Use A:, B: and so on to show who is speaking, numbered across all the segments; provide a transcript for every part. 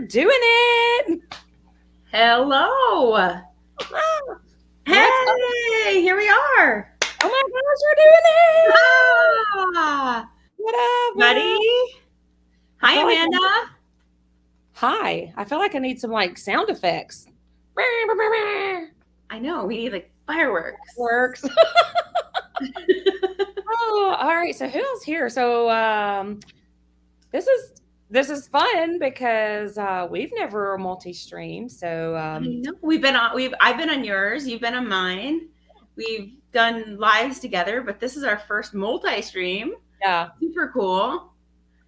A: doing it.
B: Hello. Hey, here we are.
A: Oh my gosh, we're doing it.
B: Ah,
A: What up,
B: buddy? Hi,
A: feel like
B: Amanda.
A: Hi. I feel like I need some like sound effects.
B: I know, we need like fireworks.
A: Works. Oh, all right. So who's here? So this is fun because we've never multi-streamed. So
B: I know. I've been on yours, you've been on mine. We've done lives together, but this is our first multi-stream.
A: yeah.
B: Super cool.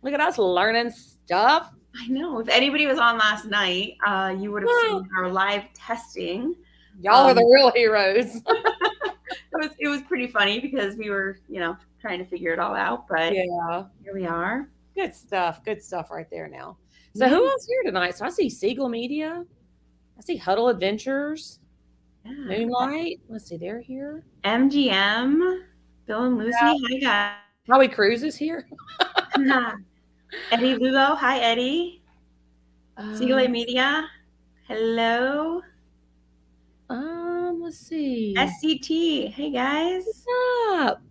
A: Look at us learning stuff.
B: I know. If anybody was on last night, you would have seen our live testing.
A: Y'all are the real heroes.
B: It was pretty funny because we were, trying to figure it all out, but
A: Yeah.
B: here we are.
A: Good stuff right there now. So who else here tonight? So I see Siegel Media. I see Huddle Adventures.
B: Yeah.
A: Moonlight. Let's see, they're here.
B: MGM, Bill and Lucy.
A: Yeah.
B: Hi, guys.
A: Howie Cruz is here.
B: Eddie Lugo. Hi, Eddie. Siegel Media. Hello.
A: Let's see.
B: SCT. Hey, guys.
A: What's up?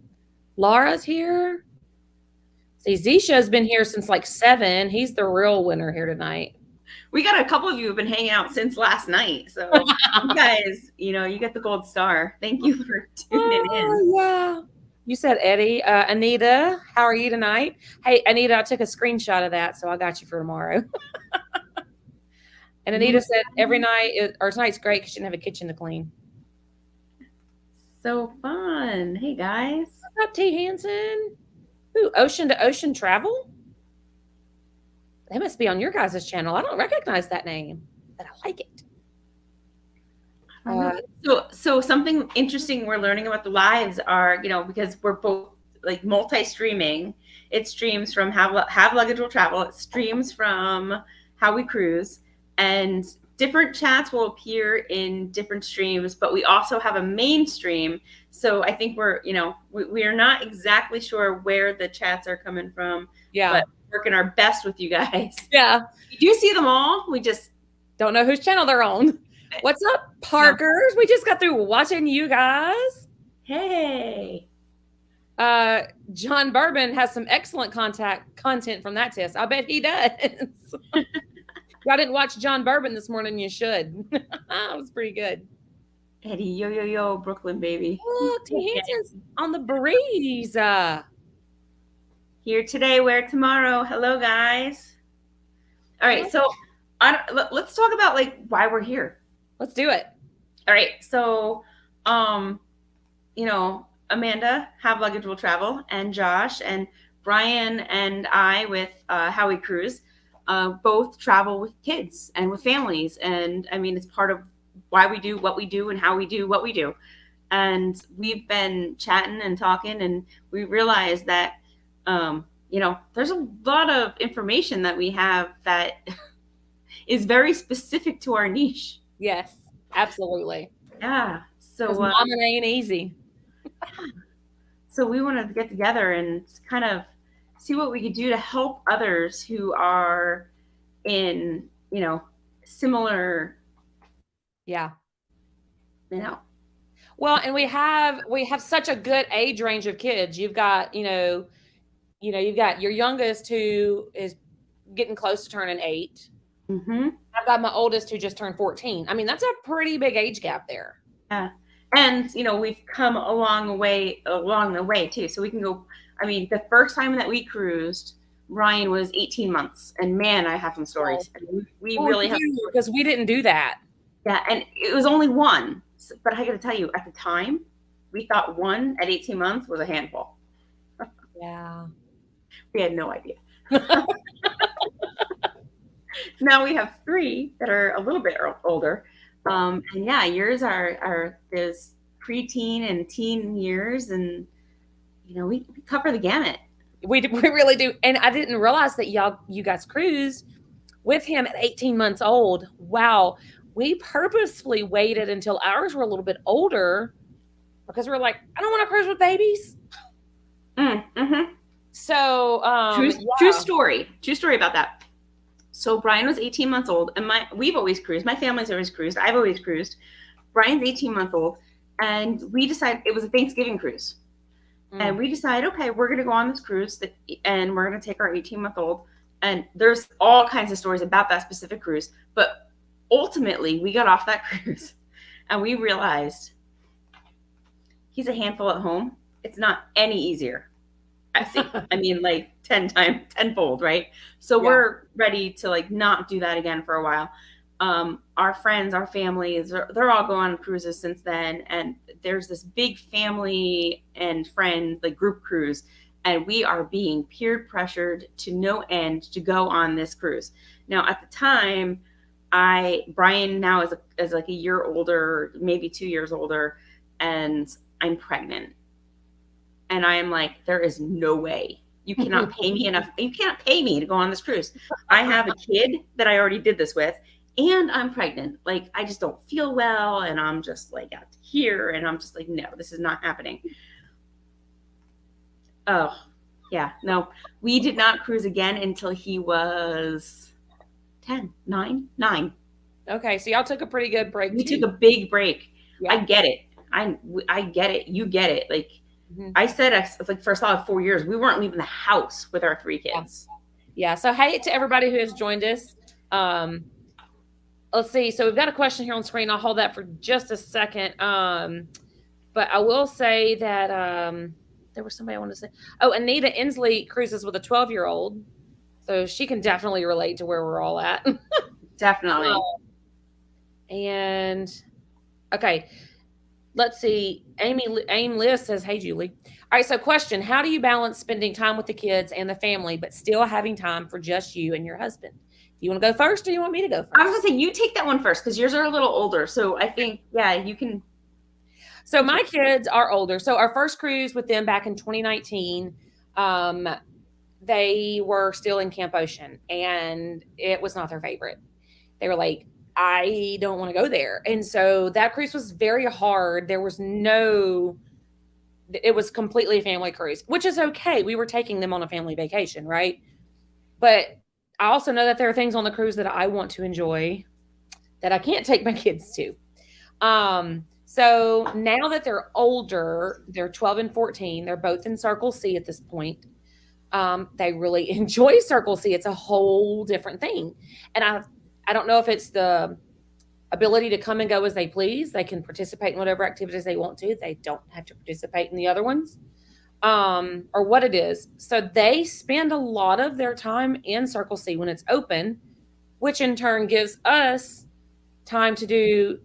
A: Laura's here. See, Zisha's been here since like 7. He's the real winner here tonight.
B: We got a couple of you who've been hanging out since last night. So you guys, you get the gold star. Thank you for tuning in.
A: Yeah. You said Eddie. Anita, how are you tonight? Hey, Anita, I took a screenshot of that, so I got you for tomorrow. And Anita said every night, or tonight's great because she didn't have a kitchen to clean.
B: So fun. Hey, guys.
A: What's up, T. Hansen? Ooh, Ocean to Ocean Travel? That must be on your guys' channel. I don't recognize that name, but I like it.
B: So something interesting we're learning about the lives are, because we're both like multi-streaming. It streams from Have Luggage Will Travel. It streams from How We Cruise, and different chats will appear in different streams, but we also have a main stream. So I think we are not exactly sure where the chats are coming from.
A: Yeah.
B: But working our best with you guys.
A: Yeah.
B: You do see them all. We just
A: don't know whose channel they're on. What's up, Parkers? We just got through watching you guys.
B: Hey.
A: John Bourbon has some excellent content from that test. I bet he does. Y'all didn't watch John Bourbon this morning, you should. It was pretty good.
B: Eddie, yo, Brooklyn, baby.
A: Look, T. Hansen's on the breeze.
B: Here today, where tomorrow. Hello, guys. All right, so let's talk about why we're here.
A: Let's do it.
B: All right, so, Amanda, Have Luggage Will Travel, and Josh, and Brian, and I with How We Cruise. Both travel with kids and with families. And I mean, it's part of why we do what we do and how we do what we do. And we've been chatting and talking, and we realized that, there's a lot of information that we have that is very specific to our niche.
A: Yes, absolutely.
B: Yeah. So
A: mama ain't easy.
B: So we wanted to get together and kind of see what we could do to help others who are in, similar.
A: Yeah.
B: Well,
A: and we have such a good age range of kids. You've got, you've got your youngest who is getting close to turning 8.
B: Mm-hmm.
A: I've got my oldest who just turned 14. I mean, that's a pretty big age gap there.
B: Yeah. And, we've come along the way too. So we can go. I mean, the first time that we cruised, Ryan was 18 months. And man, I have some stories. We really have stories.
A: Because we didn't do that.
B: Yeah, and it was only one. But I got to tell you, at the time, we thought one at 18 months was a handful.
A: Yeah.
B: We had no idea. Now we have 3 that are a little bit older. And yeah, yours are there's preteen and teen years, and we cover the gamut.
A: We really do. And I didn't realize that you guys cruised with him at 18 months old. Wow. We purposefully waited until ours were a little bit older because we're like, I don't want to cruise with babies.
B: Mm-hmm.
A: So
B: true story about that. So Brian was 18 months old, and we've always cruised. My family's always cruised. I've always cruised. Brian's 18 months old, and we decided it was a Thanksgiving cruise. And we decided, okay, we're going to go on this cruise and we're going to take our 18-month-old. And there's all kinds of stories about that specific cruise. But ultimately, we got off that cruise and we realized he's a handful at home. It's not any easier. I mean, like tenfold, right? So we're ready to like not do that again for a while. Our friends, our families, they're all going on cruises since then. And there's this big family and friend, like group cruise. And we are being peer pressured to no end to go on this cruise. Now, at the time, Brian now is like a year older, maybe 2 years older, and I'm pregnant. And I am like, there is no way. You cannot pay me enough. You can't pay me to go on this cruise. I have a kid that I already did this with, and I'm pregnant. Like, I just don't feel well, and I'm just like out here, and I'm just like, no, this is not happening. Oh, yeah, no. We did not cruise again until he was 9.
A: Okay, so y'all took a pretty good break.
B: We took a big break. Yeah. I get it. I get it. You get it. Like, I said, like for a solid 4 years, we weren't leaving the house with our 3 kids.
A: Yeah. So, hey to everybody who has joined us. Let's see. So we've got a question here on screen. I'll hold that for just a second. But I will say that there was somebody I wanted to say. Oh, Anita Inslee cruises with a 12-year-old. So she can definitely relate to where we're all at.
B: Definitely.
A: And okay. Let's see. Aim Liz says, hey, Julie. All right. So question, how do you balance spending time with the kids and the family, but still having time for just you and your husband? Do you want to go first or do you want me to go first?
B: I was going to say, you take that one first because yours are a little older. So I think, yeah, you can.
A: So my kids are older. So our first cruise with them back in 2019, they were still in Camp Ocean and it was not their favorite. They were like, I don't want to go there. And so that cruise was very hard. It was completely a family cruise, which is okay. We were taking them on a family vacation, right? But I also know that there are things on the cruise that I want to enjoy that I can't take my kids to. So now that they're older, they're 12 and 14, they're both in Circle C at this point. They really enjoy Circle C. It's a whole different thing. And I don't know if it's the ability to come and go as they please. They can participate in whatever activities they want to. They don't have to participate in the other ones, or what it is. So they spend a lot of their time in Circle C when it's open, which in turn gives us time to do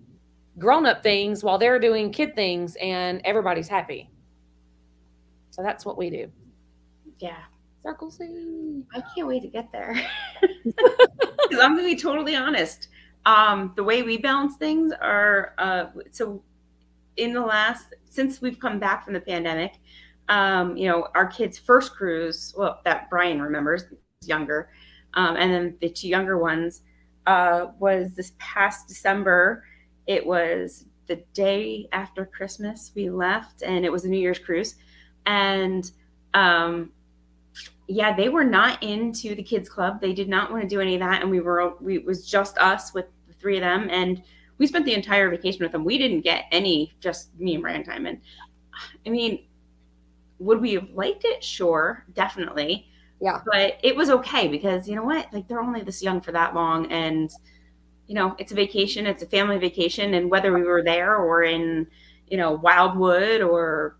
A: grown-up things while they're doing kid things, and everybody's happy. So that's what we do.
B: Yeah.
A: Circle C.
B: I can't wait to get there. Because I'm going to be totally honest. The way we balance things are, so since we've come back from the pandemic, our kids' first cruise, well, that Brian remembers, younger, and then the 2 younger ones, was this past December. It was the day after Christmas we left, and it was a New Year's cruise. And, yeah, they were not into the kids club. They did not want to do any of that. And it was just us with the 3 of them. And we spent the entire vacation with them. We didn't get any, just me and Brian time. And I mean, would we have liked it? Sure, definitely.
A: Yeah.
B: But it was okay because you know what? Like, they're only this young for that long. And, it's a vacation. It's a family vacation. And whether we were there or in, Wildwood or,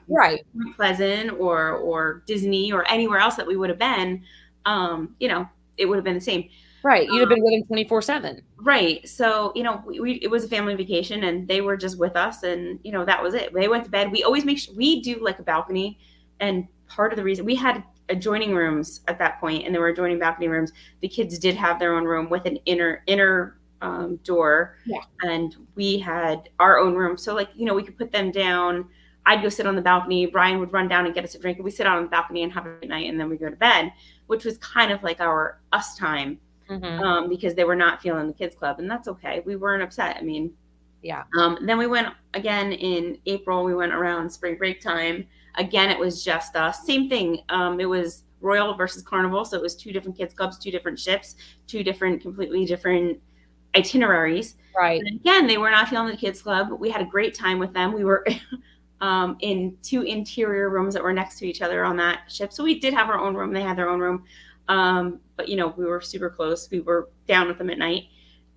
A: right,
B: Pleasant or Disney or anywhere else that we would have been, it would have been the same.
A: Right. You'd have been with them 24/7.
B: Right. So, it was a family vacation and they were just with us and, that was it. They went to bed. We always make sure we do like a balcony. And part of the reason we had adjoining rooms at that point, and there were adjoining balcony rooms. The kids did have their own room with an inner door. Yeah. And we had our own room. So we could put them down. I'd go sit on the balcony. Brian would run down and get us a drink. And we sit out on the balcony and have a good night. And then we go to bed, which was kind of like our us time. Mm-hmm. Because they were not feeling the kids club, and that's okay. We weren't upset. I mean,
A: yeah.
B: Then we went again in April. We went around spring break time. Again, it was just us. Same thing. It was Royal versus Carnival. So it was 2 different kids clubs, 2 different ships, 2 different, completely different itineraries.
A: Right.
B: And again, they were not feeling the kids club. We had a great time with them. We were in 2 interior rooms that were next to each other on that ship. So we did have our own room. They had their own room. But, we were super close. We were down with them at night.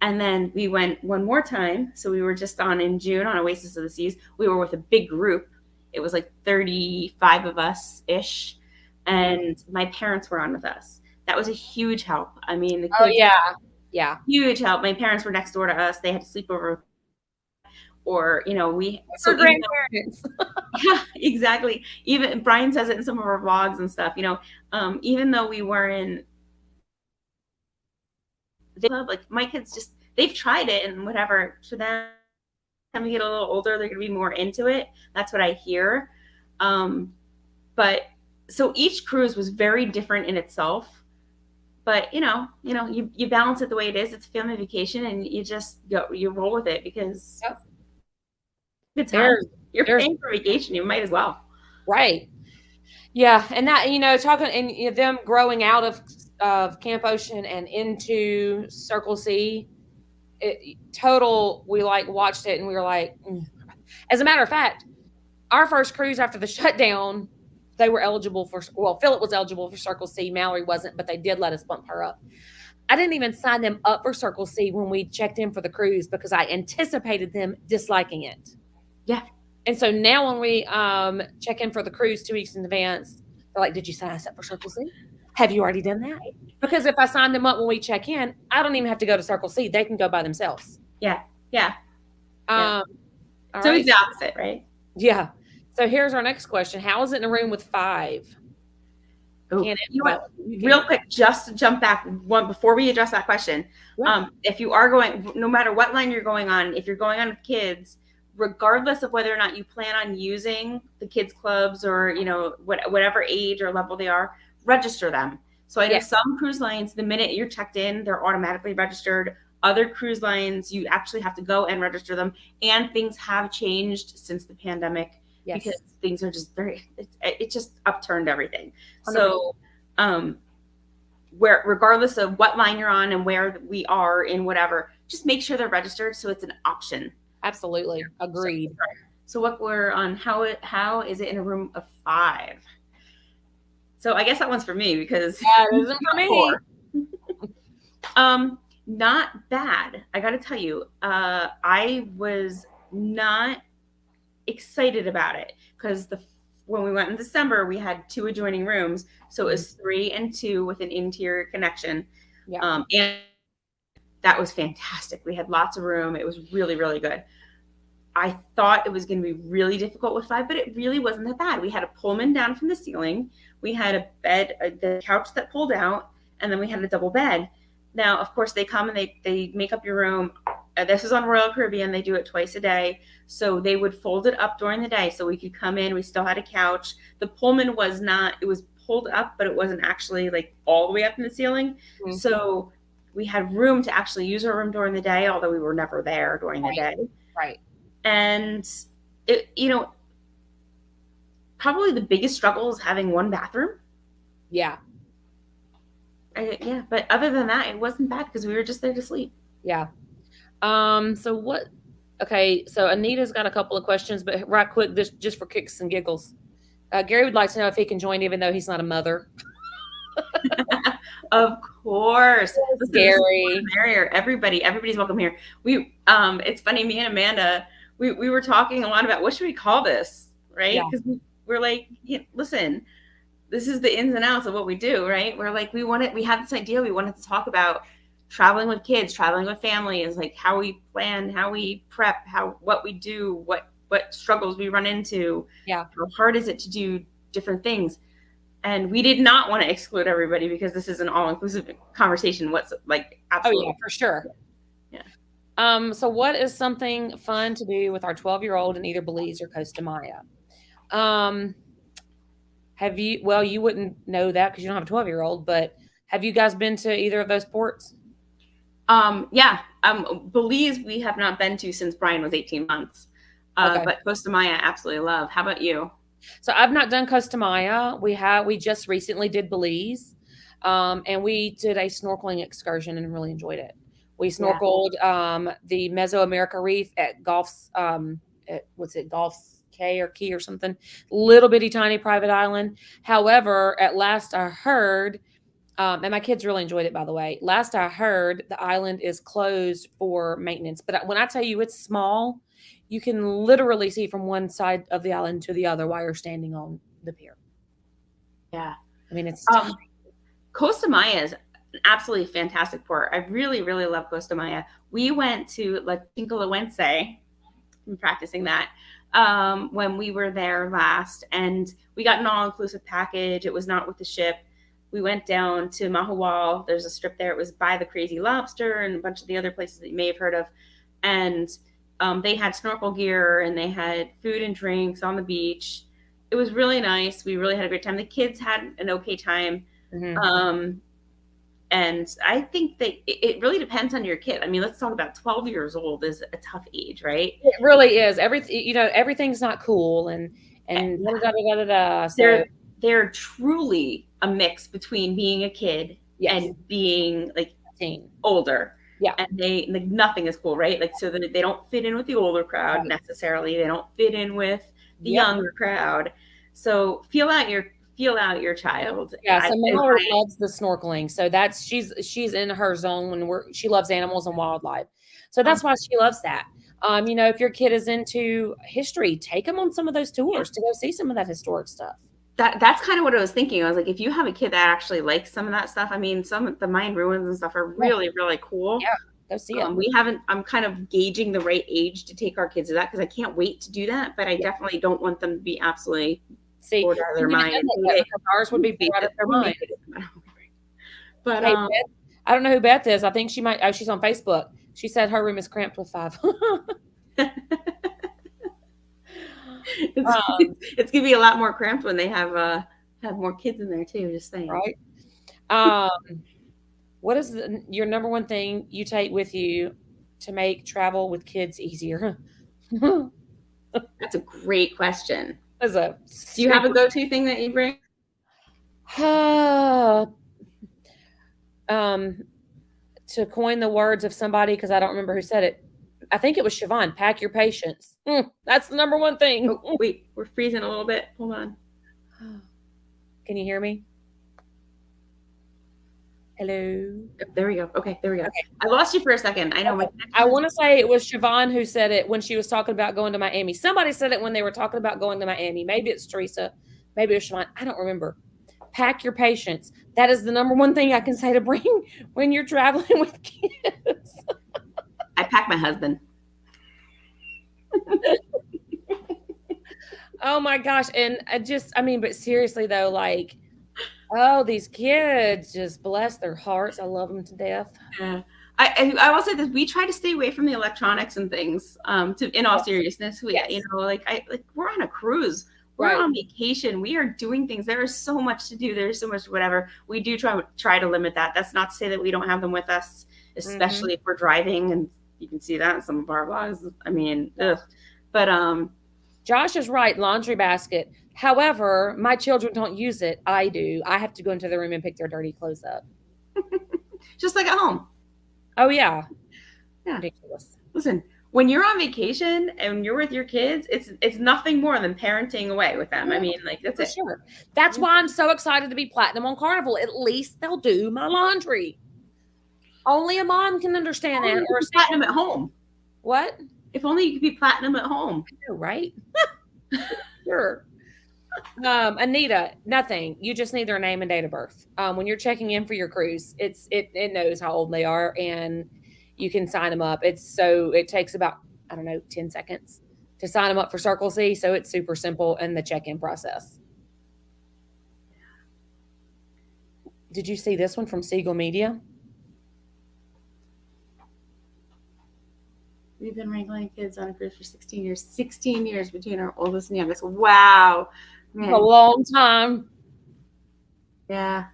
B: And then we went one more time. So we were just on in June on Oasis of the Seas. We were with a big group. It was like 35 of us-ish. And my parents were on with us. That was a huge help. I mean, the kids,
A: Yeah.
B: huge help. My parents were next door to us. They had to sleep over, or
A: For grandparents.
B: yeah, exactly. Even Brian says it in some of our vlogs and stuff. Even though we were in the club, like my kids they've tried it and whatever. For them, when we get a little older, they're going to be more into it. That's what I hear. But so each cruise was very different in itself. But you balance it the way it is. It's a family vacation, and you roll with it because it's time. You're paying for vacation. You might as well.
A: Right. Yeah, and that talking and them growing out of Camp Ocean and into Circle C, we watched it and we were like, As a matter of fact, our first cruise after the shutdown, they were eligible for, Philip was eligible for Circle C, Mallory wasn't, but they did let us bump her up. I didn't even sign them up for Circle C when we checked in for the cruise because I anticipated them disliking it.
B: Yeah.
A: And so now when we check in for the cruise 2 weeks in advance, they're like, did you sign us up for Circle C? Have you already done that? Because if I sign them up when we check in, I don't even have to go to Circle C. They can go by themselves.
B: Yeah.
A: So
B: it's the opposite, right?
A: Yeah. So here's our next question. How is it in a room with 5?
B: Real quick, just to jump back one before we address that question. Yeah. If you are going, no matter what line you're going on, if you're going on with kids, regardless of whether or not you plan on using the kids clubs or whatever age or level they are, register them. So I know some cruise lines, the minute you're checked in, they're automatically registered. Other cruise lines, you actually have to go and register them. And things have changed since the pandemic because things are just it just upturned everything. 100%. So regardless of what line you're on and where we are in whatever, just make sure they're registered so it's an option.
A: Absolutely. Agreed.
B: So what we're on, how is it in a room of 5? So I guess that one's for me because
A: that isn't for
B: me. Not bad. I got to tell you, I was not excited about it because when we went in December, we had 2 adjoining rooms. So it was 3 and 2 with an interior connection. Yeah. And that was fantastic. We had lots of room. It was really, really good. I thought it was going to be really difficult with 5, but it really wasn't that bad. We had a Pullman down from the ceiling. We had a bed, the couch that pulled out, and then we had a double bed. Now, of course, they come and they make up your room. This is on Royal Caribbean. They do it twice a day. So they would fold it up during the day so we could come in. We still had a couch. The Pullman was not, it was pulled up, but it wasn't actually like all the way up in the ceiling. Mm-hmm. So we had room to actually use our room during the day, although we were never there during the day.
A: Right.
B: And it, probably the biggest struggle is having one bathroom.
A: Yeah.
B: But other than that, it wasn't bad because we were just there to sleep.
A: Yeah. So Anita's got a couple of questions, but right quick, this just for kicks and giggles. Gary would like to know if he can join, even though he's not a mother.
B: Of course.
A: Gary.
B: Everybody's welcome here. It's funny, me and Amanda, we were talking a lot about what should we call this, right? Because we're like, listen, this is the ins and outs of what we do, right? We're like, we had this idea. We wanted to talk about traveling with kids, traveling with families, like how we plan, how we prep, what we do, what struggles we run into.
A: Yeah. How
B: hard is it to do different things? And we did not want to exclude everybody because this is an all-inclusive conversation. Absolutely.
A: Oh yeah, for sure. Yeah. So what is something fun to do with our 12-year-old in either Belize or Costa Maya? You wouldn't know that because you don't have a 12-year-old, but have you guys been to either of those ports?
B: Yeah. Belize we have not been to since Brian was 18 months. Okay. But Costa Maya, absolutely love. How about you?
A: So I've not done Costa Maya. We just recently did Belize, and we did a snorkeling excursion and really enjoyed it. We
B: Yeah.
A: snorkeled the Mesoamerica Reef at Golf's at, what's it, Golf's K or Key or something, little bitty tiny private island. However, at last I heard, and my kids really enjoyed it, by the way. Last I heard, the island is closed for maintenance. But when I tell you it's small, you can literally see from one side of the island to the other while you're standing on the pier.
B: Yeah.
A: I mean, it's
B: Um, Costa Maya is an absolutely fantastic port. I really, really love Costa Maya. We went to La Chincolewense, I'm practicing that, when we were there last, and we got an all-inclusive package. It was not with the ship. We went down to Mahual. There's a strip there. It was by the Crazy Lobster and a bunch of the other places that you may have heard of. And they had snorkel gear and they had food and drinks on the beach. It was really nice. We really had a great time. The kids had an okay time.
A: Mhm.
B: And I think that it really depends on your kid. I mean, let's talk about 12 years old is a tough age, right?
A: It really is. Everything's not cool and da da da da da. So
B: They're truly a mix between being a kid
A: yes,
B: and being like
A: teen.
B: older.
A: Yeah,
B: And they like nothing is cool, right? Like so that they don't fit in with the older crowd
A: right.
B: necessarily. They don't fit in with the
A: Yep.
B: younger crowd. So feel out your child.
A: Yeah,
B: I,
A: so
B: and
A: Mallory loves the snorkeling. So that's she's in her zone she loves animals and wildlife. So
B: I,
A: that's why she loves that. If your kid is into history, take them on some of those
B: yeah,
A: tours to go see some of that historic stuff.
B: that's kind of what I was thinking. I was like, if you have a kid that actually likes some of that stuff, I mean, some of the Mayan ruins and stuff are
A: Yeah,
B: really, really cool.
A: yeah, go see it.
B: I'm kind of gauging the right age to take our kids to that because I can't wait to do that, but I
A: Yeah.
B: definitely don't want them to be absolutely
A: See,
B: bored out of
A: we
B: their
A: haven't
B: mind.
A: done that yet because ours would be bored out of their mind.
B: But
A: Hey, Beth, I don't know who Beth is. I think she might. Oh, she's on Facebook. She said her room is cramped with 5.
B: it's, it's gonna be a lot more cramped when they have more kids in there too. Just saying.
A: Right. What is your number one thing you take with you to make travel with kids easier?
B: That's a great question.
A: That's a
B: Do you have a go-to thing that you bring?
A: To coin the words of somebody, because I don't remember who said it. I think it was Siobhan. Pack your patience. That's the number one thing.
B: Oh, wait, we're freezing a little bit. Hold on.
A: Can you hear me? Hello.
B: Oh, there we go. Okay, there we go. Okay. I lost you for a second. I know.
A: I want to say it was Siobhan who said it when she was talking about going to Miami. Somebody said it when they were talking about going to Miami. Maybe it's Teresa. Maybe it's Siobhan. I don't remember. Pack your patience. That is the number one thing I can say to bring when you're traveling with kids.
B: I pack my husband.
A: Oh my gosh. And but seriously though, like, oh, these kids, just bless their hearts. I love them to death.
B: Yeah. I will say that we try to stay away from the electronics and things. In all seriousness,
A: Yes.
B: we're on a cruise. We're
A: Right.
B: on vacation. We are doing things. There is so much to do. There's so much whatever. We do try to limit that. That's not to say that we don't have them with us, especially if we're driving. And you can see that in some of our vlogs. I mean, ugh. But
A: Josh is right, laundry basket. However, my children don't use it. I do. I have to go into the room and pick their dirty clothes up.
B: just like at home.
A: Oh yeah.
B: Yeah.
A: Ridiculous.
B: Listen, when you're on vacation and you're with your kids, it's nothing more than parenting away with them. I mean, like that's
A: For
B: it.
A: sure. That's why I'm so excited to be platinum on Carnival. At least they'll do my laundry. Only a mom can understand
B: Only
A: that.
B: you
A: Or
B: could be platinum at home.
A: what?
B: If only you could be platinum at home.
A: I know, right? Sure. Anita, nothing. You just need their name and date of birth. When you're checking in for your cruise, it knows how old they are and you can sign them up. It takes about, I don't know, 10 seconds to sign them up for Circle C. So it's super simple in the check-in process. Did you see this one from Siegel Media?
B: We've been wrangling kids on a cruise for 16 years. 16 years between our oldest and youngest. Wow. Man.
A: A long time.
B: Yeah.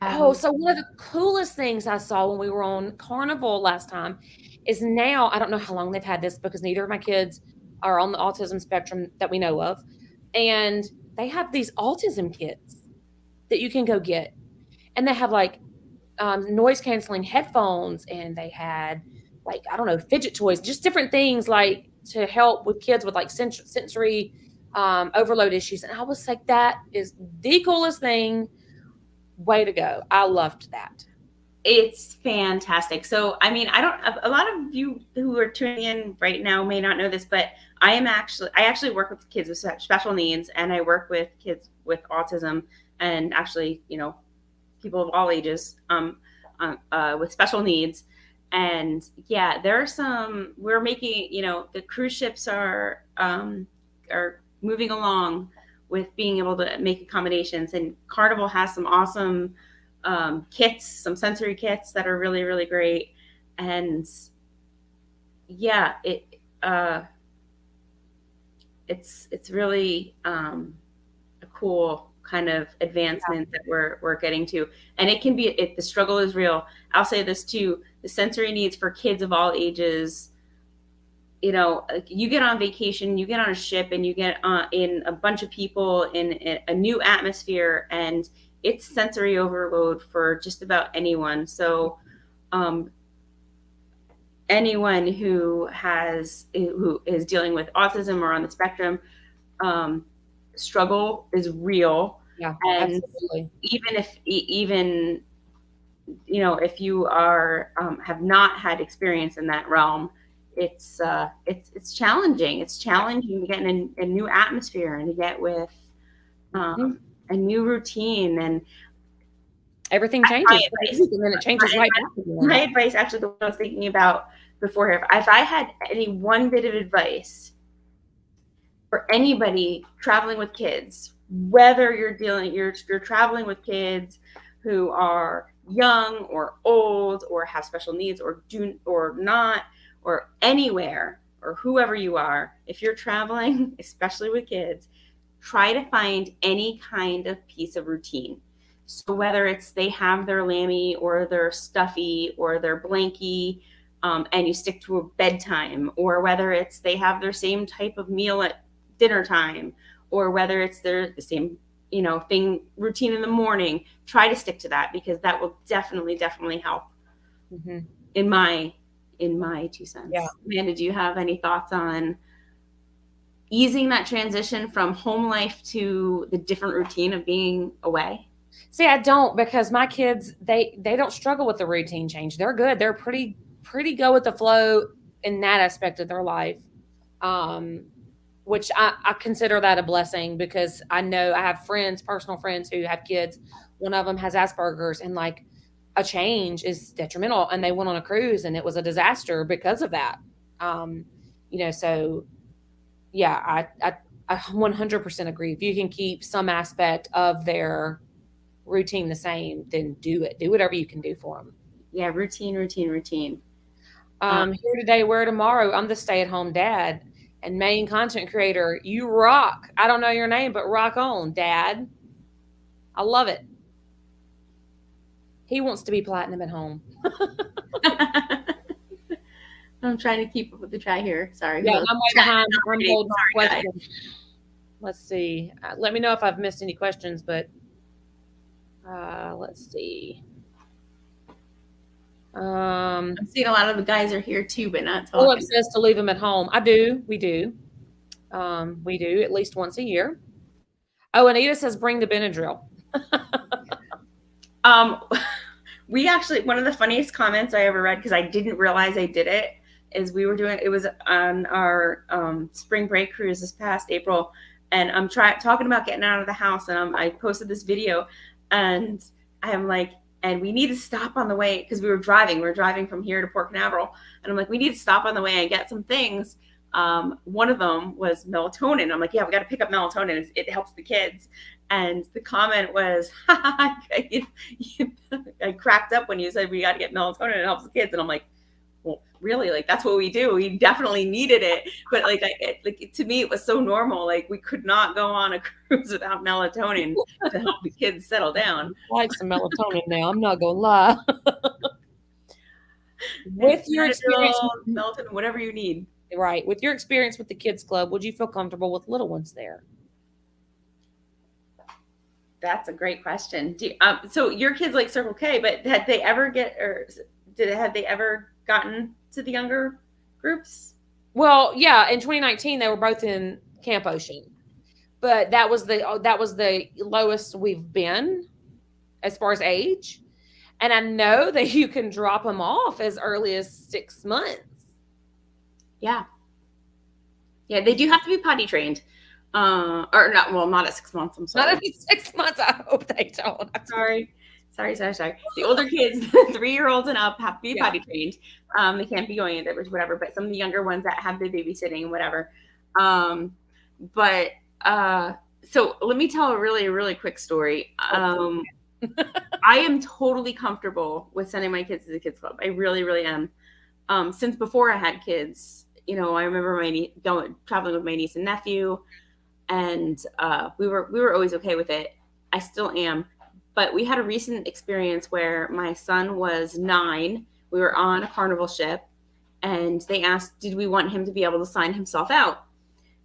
A: Oh, so one of the coolest things I saw when we were on Carnival last time is now, I don't know how long they've had this because neither of my kids are on the autism spectrum that we know of, And they have these autism kits that you can go get. And they have like noise canceling headphones, and they had like, I don't know, fidget toys, just different things like to help with kids with like sensory overload issues. And I was like, that is the coolest thing. Way to go. I loved that.
B: It's fantastic. So, I mean, I don't, a lot of you who are tuning in right now may not know this, but I actually work with kids with special needs, and I work with kids with autism, and actually, people of all ages, with special needs. And yeah, there are some, we're making, the cruise ships are moving along with being able to make accommodations, and Carnival has some awesome kits, some sensory kits that are really, really great. And yeah, it's really a cool kind of advancement that we're getting to. And it can be, the struggle is real. I'll say this too: the sensory needs for kids of all ages. You get on vacation, you get on a ship, and you get in a bunch of people in a new atmosphere, and it's sensory overload for just about anyone. So, anyone who is dealing with autism or on the spectrum, struggle is real.
A: Yeah,
B: And
A: absolutely.
B: even if you are have not had experience in that realm, it's challenging. It's challenging to get in a new atmosphere and to get with a new routine. And
A: Everything
B: my
A: changes,
B: advice,
A: and then it changes right back
B: my
A: again.
B: advice, actually, the one I was thinking about before here, if I had any one bit of advice for anybody traveling with kids, whether you're traveling with kids who are young or old or have special needs or do or not, or anywhere, or whoever you are, if you're traveling, especially with kids, try to find any kind of piece of routine. So whether it's they have their lammy or their stuffy or their blankie, and you stick to a bedtime, or whether it's they have their same type of meal at dinner time, or whether it's the same thing routine in the morning, try to stick to that, because that will definitely help,
A: Mm-hmm.
B: in my two
A: Yeah.
B: cents. Amanda, do you have any thoughts on easing that transition from home life to the different routine of being away?
A: See, I don't, because my kids, they don't struggle with the routine change. They're good. They're pretty go with the flow in that aspect of their life. Um, which I consider that a blessing, because I know I have friends, personal friends who have kids. One of them has Asperger's, and like a change is detrimental. And they went on a cruise, and it was a disaster because of that. Um, so yeah, I 100% agree. If you can keep some aspect of their routine the same, then do it. Do whatever you can do for them.
B: Yeah, routine. Um,
A: Here today, where tomorrow. I'm the stay-at-home dad and main content creator. You rock. I don't know your name, but rock on, Dad. I love it. He wants to be platinum at home.
B: I'm trying to keep up with the chat here. Sorry.
A: Yeah, I'm way behind. I'm holding on
B: Sorry, guys.
A: questions. Let's see. Let me know if I've missed any questions, but let's see.
B: I'm seeing a lot of the guys are here too, but not
A: Philip
B: talking.
A: says to leave them at home. I do. We do. We do at least once a year. Oh, Anita says bring the Benadryl.
B: We actually, one of the funniest comments I ever read, because I didn't realize I did it, is it was on our spring break cruise this past April, and I'm talking about getting out of the house, and I posted this video, and I'm like, and we need to stop on the way, because we were driving from here to Port Canaveral, and I'm like, we need to stop on the way and get some things. One of them was melatonin. I'm like, yeah, we got to pick up melatonin. It helps the kids. And the comment was, I cracked up when you said we got to get melatonin. It helps the kids. And I'm like, well, really? Like, that's what we do. We definitely needed it. But like to me, it was so normal. Like, we could not go on a cruise without melatonin to help the kids settle down.
A: I like some melatonin now. I'm not going to lie. With your experience,
B: melatonin, whatever you need.
A: right? With your experience with the kids club, would you feel comfortable with little ones there?
B: That's a great question. So your kids like Circle K, but had they ever have they ever gotten to the younger groups?
A: Well, yeah, in 2019 they were both in Camp Ocean, but that was the lowest we've been as far as age. And I know that you can drop them off as early as 6 months.
B: Yeah. Yeah, they do have to be potty trained. Or not, well, not at 6 months. I'm
A: Not
B: sorry.
A: every 6 months. I hope they don't.
B: Sorry. The older kids, the 3-year-olds and up, have to be
A: Yeah.
B: potty trained. They can't be going into whatever, but some of the younger ones that have the babysitting and whatever. But so let me tell a really, really quick story. I am totally comfortable with sending my kids to the kids club. I really, really am. Since before I had kids, I remember traveling with my niece and nephew, and we were always okay with it. I still am. But we had a recent experience where my son was 9. We were on a Carnival ship, and they asked, did we want him to be able to sign himself out?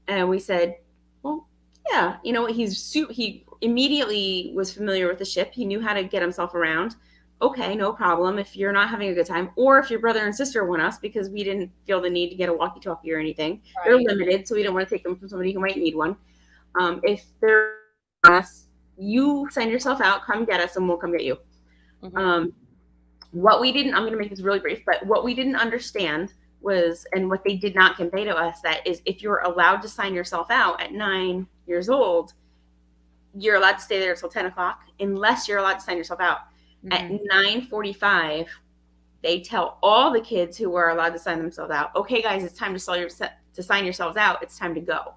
B: And we said, well, yeah. You know what? He immediately was familiar with the ship. He knew how to get himself around. Okay, no problem. If you're not having a good time, or if your brother and sister want us, because we didn't feel the need to get a walkie-talkie or anything. Right. They're limited, so we don't want to take them from somebody who might need one. If they're us, you sign yourself out, come get us, and we'll come get you. Mm-hmm. What we didn't, I'm going to make this really brief, but what we didn't understand was, and what they did not convey to us, that is, if you're allowed to sign yourself out at 9 years old, you're allowed to stay there until 10 o'clock, unless you're allowed to sign yourself out. Mm-hmm. At 9:45, they tell all the kids who are allowed to sign themselves out, okay, guys, it's time to sign yourselves out. It's time to go.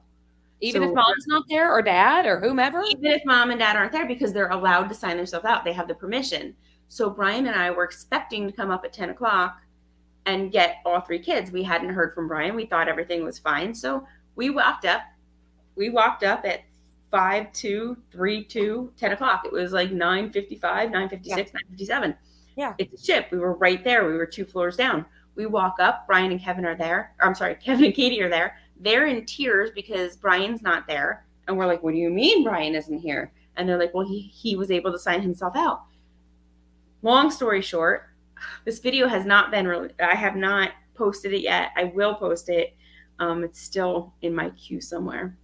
A: Even if mom's not there, or dad, or whomever?
B: Even if mom and dad aren't there, because they're allowed to sign themselves out. They have the permission. So Brian and I were expecting to come up at 10 o'clock and get all 3 kids. We hadn't heard from Brian. We thought everything was fine. So we walked up. We walked up at 5:02, 3:02, 10 o'clock. It was like 9:55, 9:56, 9:57.
A: Yeah.
B: It's a ship. We were right there. We were 2 floors down. We walk up. Brian and Kevin are there. Or, I'm sorry, Kevin and Katie are there. They're in tears because Brian's not there. And we're like, what do you mean Brian isn't here? And they're like, well, he was able to sign himself out. Long story short, this video has not been I have not posted it yet. I will post it. It's still in my queue somewhere.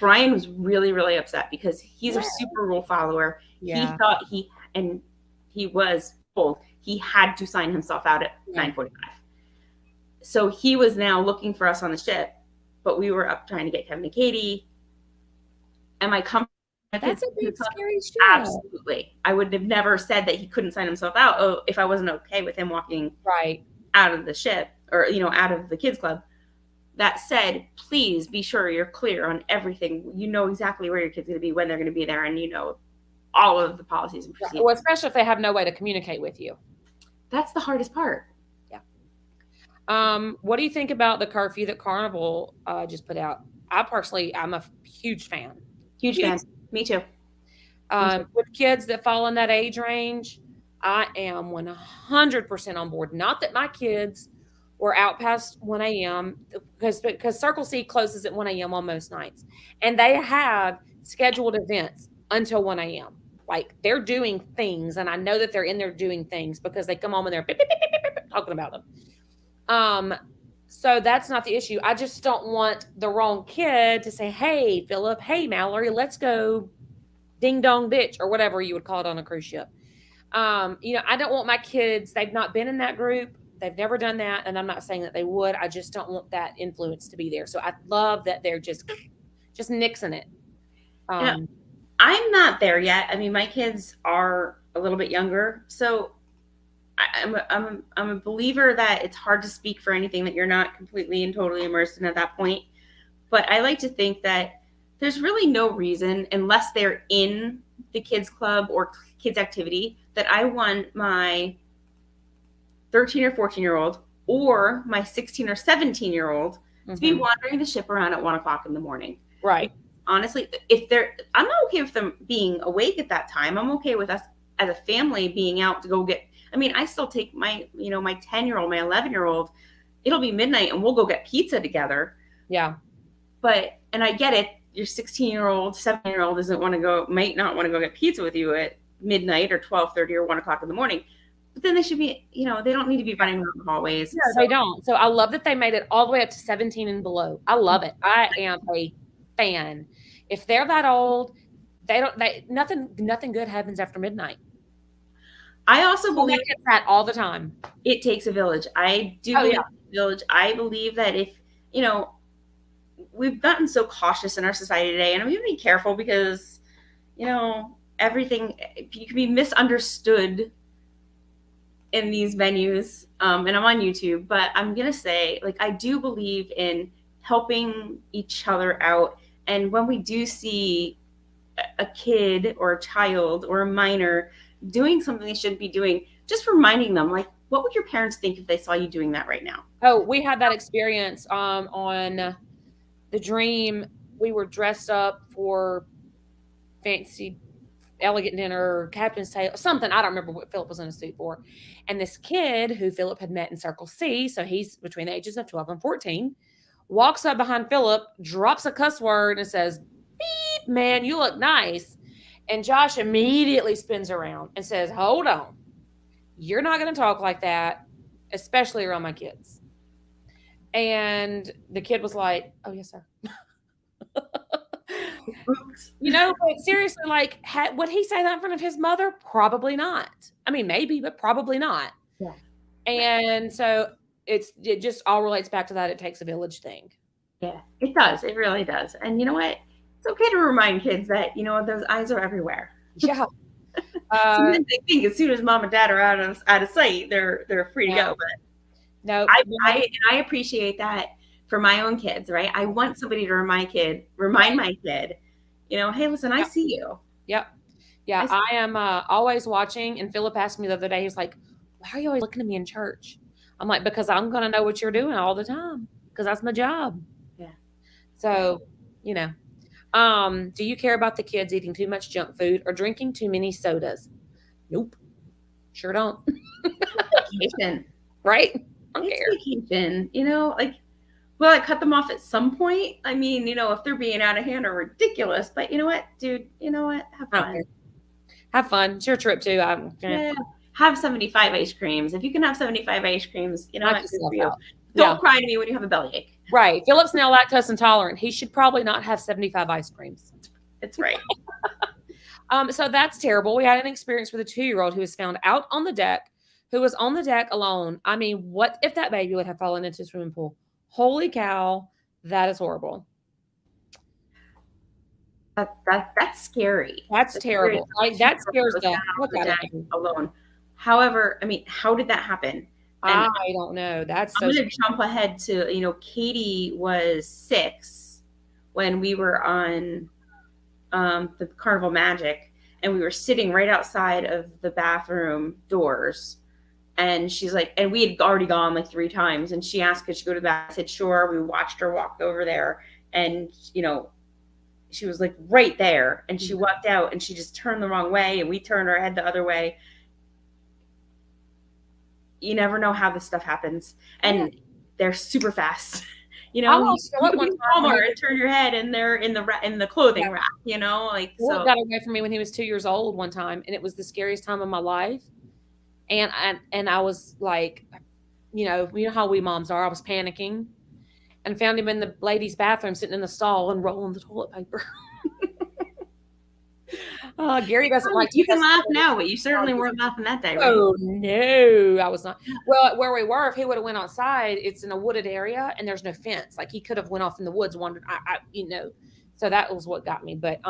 B: Brian was really, really upset because he's a super rule follower. Yeah. He thought he was told he had to sign himself out at 9:45. So he was now looking for us on the ship, but we were up trying to get Kevin and Katie. Am I comfortable?
A: That's a big scary ship.
B: Absolutely. I would have never said that he couldn't sign himself out if I wasn't okay with him walking out of the ship, or out of the kids club. That said, please be sure you're clear on everything. You know exactly where your kid's going to be, when they're going to be there, and all of the policies and procedures.
A: Well, especially if they have no way to communicate with you.
B: That's the hardest part.
A: What do you think about the curfew that Carnival just put out? I'm a huge fan.
B: Huge fan. Me too.
A: With kids that fall in that age range, I am 100% on board. Not that my kids were out past 1 a.m. because Circle C closes at 1 a.m. on most nights. And they have scheduled events until 1 a.m. Like, they're doing things, and I know that they're in there doing things because they come home and they're beep, beep, beep, beep, beep, talking about them. So that's not the issue. I just don't want the wrong kid to say, hey, Philip, hey, Mallory, let's go ding dong bitch, or whatever you would call it on a cruise ship. I don't want my kids, they've not been in that group. They've never done that. And I'm not saying that they would. I just don't want that influence to be there. So I love that they're just nixing it.
B: I'm not there yet. I mean, my kids are a little bit younger. So I'm a believer that it's hard to speak for anything that you're not completely and totally immersed in at that point. But I like to think that there's really no reason, unless they're in the kids club or kids activity, that I want my 13 or 14-year-old or my 16 or 17-year-old to be wandering the ship around at 1 o'clock in the morning.
A: Right.
B: Honestly, I'm not okay with them being awake at that time. I'm okay with us as a family being out to go get, I still take my 10-year-old, my 11-year-old, it'll be midnight and we'll go get pizza together.
A: Yeah.
B: And I get it. your 16-year-old, 17-year-old might not want to go get pizza with you at midnight or 12:30 or 1 o'clock in the morning. But then they should be, they don't need to be running around the hallways.
A: No, they don't. So I love that they made it all the way up to 17 and below. I love it. I am a fan. If they're that old, nothing good happens after midnight.
B: I also believe
A: that all the time.
B: It takes a village. I do believe a village. I believe that if, we've gotten so cautious in our society today, and we have to be careful because, everything, you can be misunderstood in these venues. And I'm on YouTube, but I'm going to say, like, I do believe in helping each other out. And when we do see a kid or a child or a minor doing something they shouldn't be doing, just reminding them, like, what would your parents think if they saw you doing that right now?
A: Oh, we had that experience on The Dream. We were dressed up for fancy, elegant dinner, captain's table, something. I don't remember what Philip was in a suit for. And this kid who Philip had met in Circle C, so he's between the ages of 12 and 14, walks up behind Philip, drops a cuss word, and says, "Beep, man, you look nice." And Josh immediately spins around and says, "Hold on. You're not going to talk like that, especially around my kids." And the kid was like, "Oh, yes, sir." But seriously, like, would he say that in front of his mother? Probably not. I mean, maybe, but probably not.
B: Yeah.
A: And so it just all relates back to that. It takes a village thing.
B: Yeah, it does. It really does. And you know what? It's okay to remind kids that, those eyes are everywhere.
A: Yeah.
B: Sometimes they think as soon as mom and dad are out of sight, they're free to go. But
A: no,
B: I appreciate that for my own kids, right? I want somebody to remind my kid, hey, listen, I see you.
A: Yep. Yeah, I am always watching. And Philip asked me the other day, he's like, "Why are you always looking at me in church?" I'm like, "Because I'm going to know what you're doing all the time, because that's my job."
B: Yeah.
A: So, do you care about the kids eating too much junk food or drinking too many sodas? Nope. Sure don't.
B: Vacation.
A: Right?
B: I don't care. Vacation. Will I cut them off at some point? I mean, if they're being out of hand or ridiculous, but you know what, dude? You know what? Have fun.
A: Have fun. It's your trip too.
B: Have 75 ice creams. If you can have 75 ice creams, what? Don't cry to me when you have a bellyache.
A: Right. Philip's now lactose intolerant. He should probably not have 75 ice creams.
B: It's right.
A: So that's terrible. We had an experience with a 2-year-old who was found out on the deck, who was on the deck alone. I mean, what if that baby would have fallen into a swimming pool? Holy cow. That is horrible.
B: That's scary.
A: That's terrible. Like, that scares the heck out of me.
B: Alone. However, I mean, how did that happen?
A: I don't know. That's
B: I'm going to jump ahead to, Katie was 6 when we were on the Carnival Magic, and we were sitting right outside of the bathroom doors. And she's like, and we had already gone like 3 times. And she asked, could she go to the bathroom? I said, sure. We watched her walk over there. And, she was like right there. And she walked out and she just turned the wrong way. And we turned our head the other way. You never know how this stuff happens. And they're super fast. You can and turn your head and they're in the clothing rack, like.
A: Well, got away from me when he was 2 years old one time. And it was the scariest time of my life. And I was like, you know how we moms are. I was panicking and found him in the ladies' bathroom sitting in the stall and rolling the toilet paper. Gary doesn't like to.
B: You can laugh now, but you certainly weren't laughing that day, right?
A: Oh, no, I was not. Well, where we were, if he would have went outside, it's in a wooded area and there's no fence. Like, he could have went off in the woods, wandered, So that was what got me. But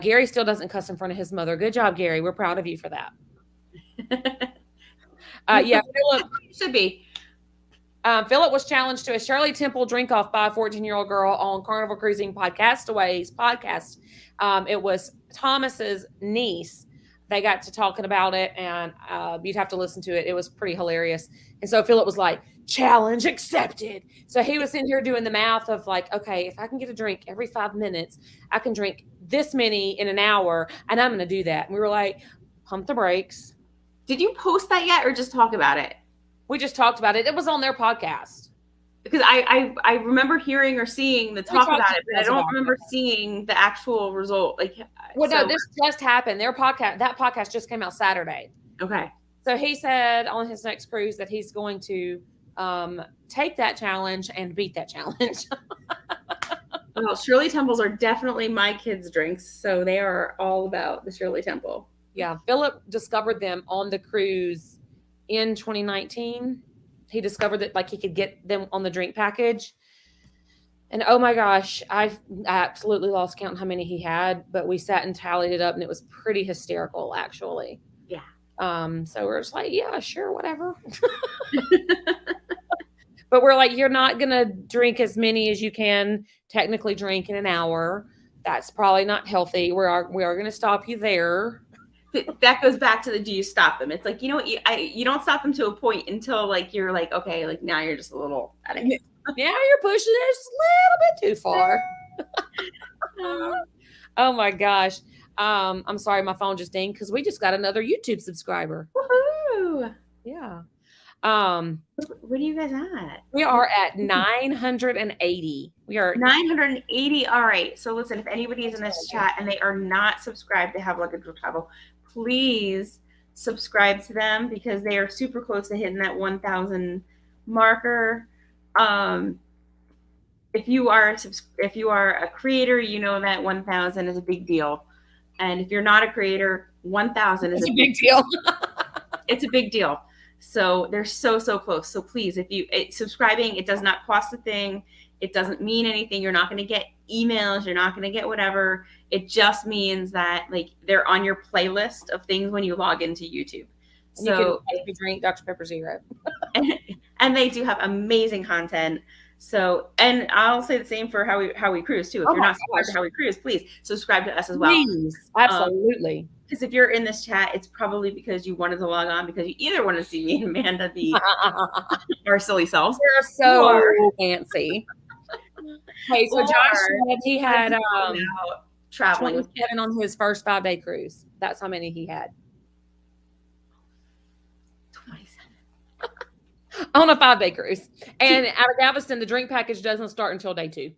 A: Gary still doesn't cuss in front of his mother. Good job, Gary. We're proud of you for that. Philip
B: should be.
A: Philip was challenged to a Shirley Temple drink-off by a 14-year-old girl on Carnival Cruising Podcastaways podcast. It was Thomas's niece. They got to talking about it, and you'd have to listen to it. It was pretty hilarious. And so Philip was like, challenge accepted. So he was in here doing the math of like, okay, if I can get a drink every 5 minutes, I can drink this many in an hour, and I'm going to do that. And we were like, pump the brakes.
B: Did you post that yet or just talk about it?
A: We just talked about it. It was on their podcast.
B: because I remember hearing or seeing the talk about it, but I don't remember seeing the actual result. Like,
A: well, no, this just happened. That podcast just came out Saturday.
B: Okay.
A: So he said on his next cruise that he's going to take that challenge and beat that challenge.
B: Well, Shirley Temples are definitely my kids' drinks, so they are all about the Shirley Temple.
A: Yeah, Philip discovered them on the cruise in 2019. He discovered that like he could get them on the drink package. And oh my gosh, I absolutely lost count how many he had, but we sat and tallied it up and it was pretty hysterical actually.
B: Yeah.
A: So we're just like, yeah, sure, whatever. But we're like, you're not going to drink as many as you can technically drink in an hour. That's probably not healthy. We are going to stop you there.
B: That goes back to the, do you stop them? It's like, you know what, you don't stop them to a point until like you're like, okay, like now you're just a little out of it.
A: Now you're pushing it just a little bit too far. Oh my gosh. I'm sorry, my phone just dinged because we just got another YouTube subscriber.
B: Woohoo!
A: Yeah.
B: What are you guys at?
A: We are at 980. We are
B: 980. All right. So listen, if anybody is in this chat and they are not subscribed to Have Luggage Will Travel, please subscribe to them because they are super close to hitting that 1,000 marker. If you are a creator, you know that 1,000 is a big deal. And if you're not a creator, 1,000 is a big deal. It's a big deal. So they're so close. So please, subscribing, it does not cost a thing. It doesn't mean anything. You're not going to get emails. You're not going to get whatever. It just means that like they're on your playlist of things when you log into YouTube. So
A: you can drink Dr. Pepper Zero.
B: and they do have amazing content. So, and I'll say the same for How We Cruise too. If you're not subscribed to How We Cruise, please subscribe to us as well.
A: Please, absolutely.
B: Because if you're in this chat, it's probably because you wanted to log on because you either want to see me and Amanda be our silly selves.
A: We're so fancy. Hey, so Josh said he had
B: traveling with
A: Kevin on his first 5-day cruise. That's how many he had.
B: 27.
A: On a 5-day cruise. And out of Galveston, the drink package doesn't start until day 2.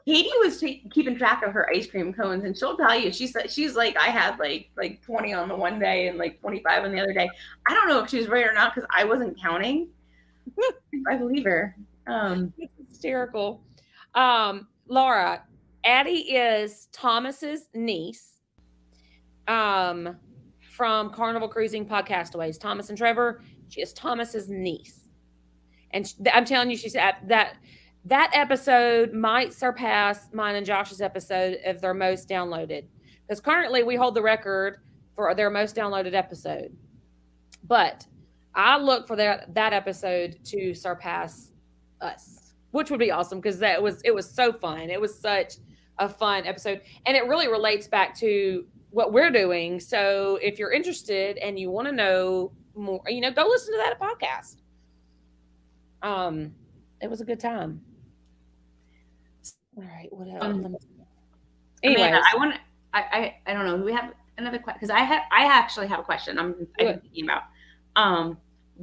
B: Katie was keeping track of her ice cream cones, and she'll tell you, she's like, I had like 20 on the one day and like 25 on the other day. I don't know if she's right or not because I wasn't counting. I believe her.
A: It's hysterical. Laura, Addie is Thomas's niece. From Carnival Cruising Podcastaways. Thomas and Trevor, she is Thomas's niece. And I'm telling you, she said that episode might surpass mine and Josh's episode of their most downloaded. Because currently we hold the record for their most downloaded episode. But I look for that episode to surpass us, which would be awesome because it was so fun. It was such a fun episode. And it really relates back to what we're doing. So if you're interested and you want to know more, go listen to that podcast. It was a good time. All right, what else?
B: Anyway, I don't know. Do we have another question? Because I actually have a question. I've been thinking about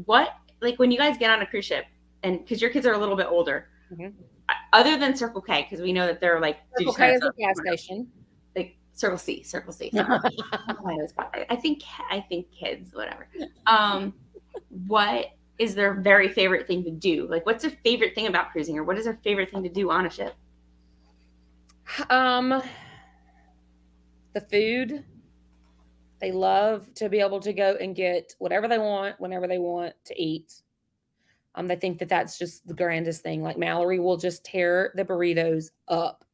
B: what, like, when you guys get on a cruise ship, and because your kids are a little bit older, other than Circle K, because we know that they're like
A: Circle K is a gas station,
B: like Circle C. I think kids, whatever. What is their very favorite thing to do? Like, what's their favorite thing about cruising, or what is their favorite thing to do on a ship?
A: The food. They love to be able to go and get whatever they want, whenever they want to eat. They think that that's just the grandest thing. Like Mallory will just tear the burritos up.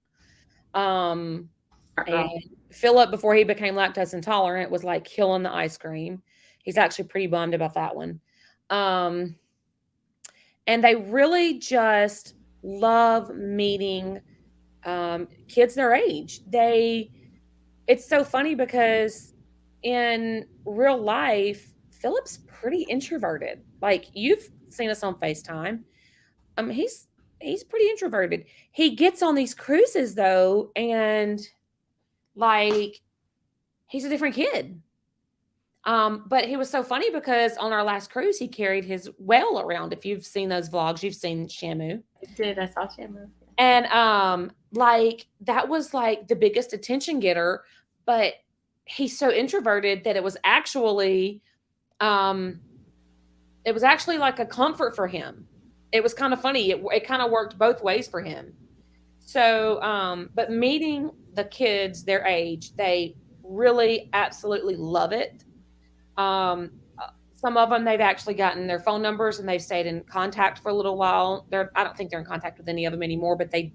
A: And Philip, before he became lactose intolerant, was like killing the ice cream. He's actually pretty bummed about that one. And they really just love meeting kids their age. It's so funny because in real life, Philip's pretty introverted. Like, you've seen us on FaceTime. He's pretty introverted. He gets on these cruises though, and like, he's a different kid. But he was so funny because on our last cruise, he carried his whale around. If you've seen those vlogs, you've seen Shamu.
B: I did. I saw Shamu.
A: And like that was like the biggest attention getter, but he's so introverted that um it was actually like a comfort for him. It was kind of funny. It kind of worked both ways for him. So but meeting the kids their age, they really absolutely love it. Um, some of them they've actually gotten their phone numbers and they've stayed in contact for a little while. I don't think they're in contact with any of them anymore, but they,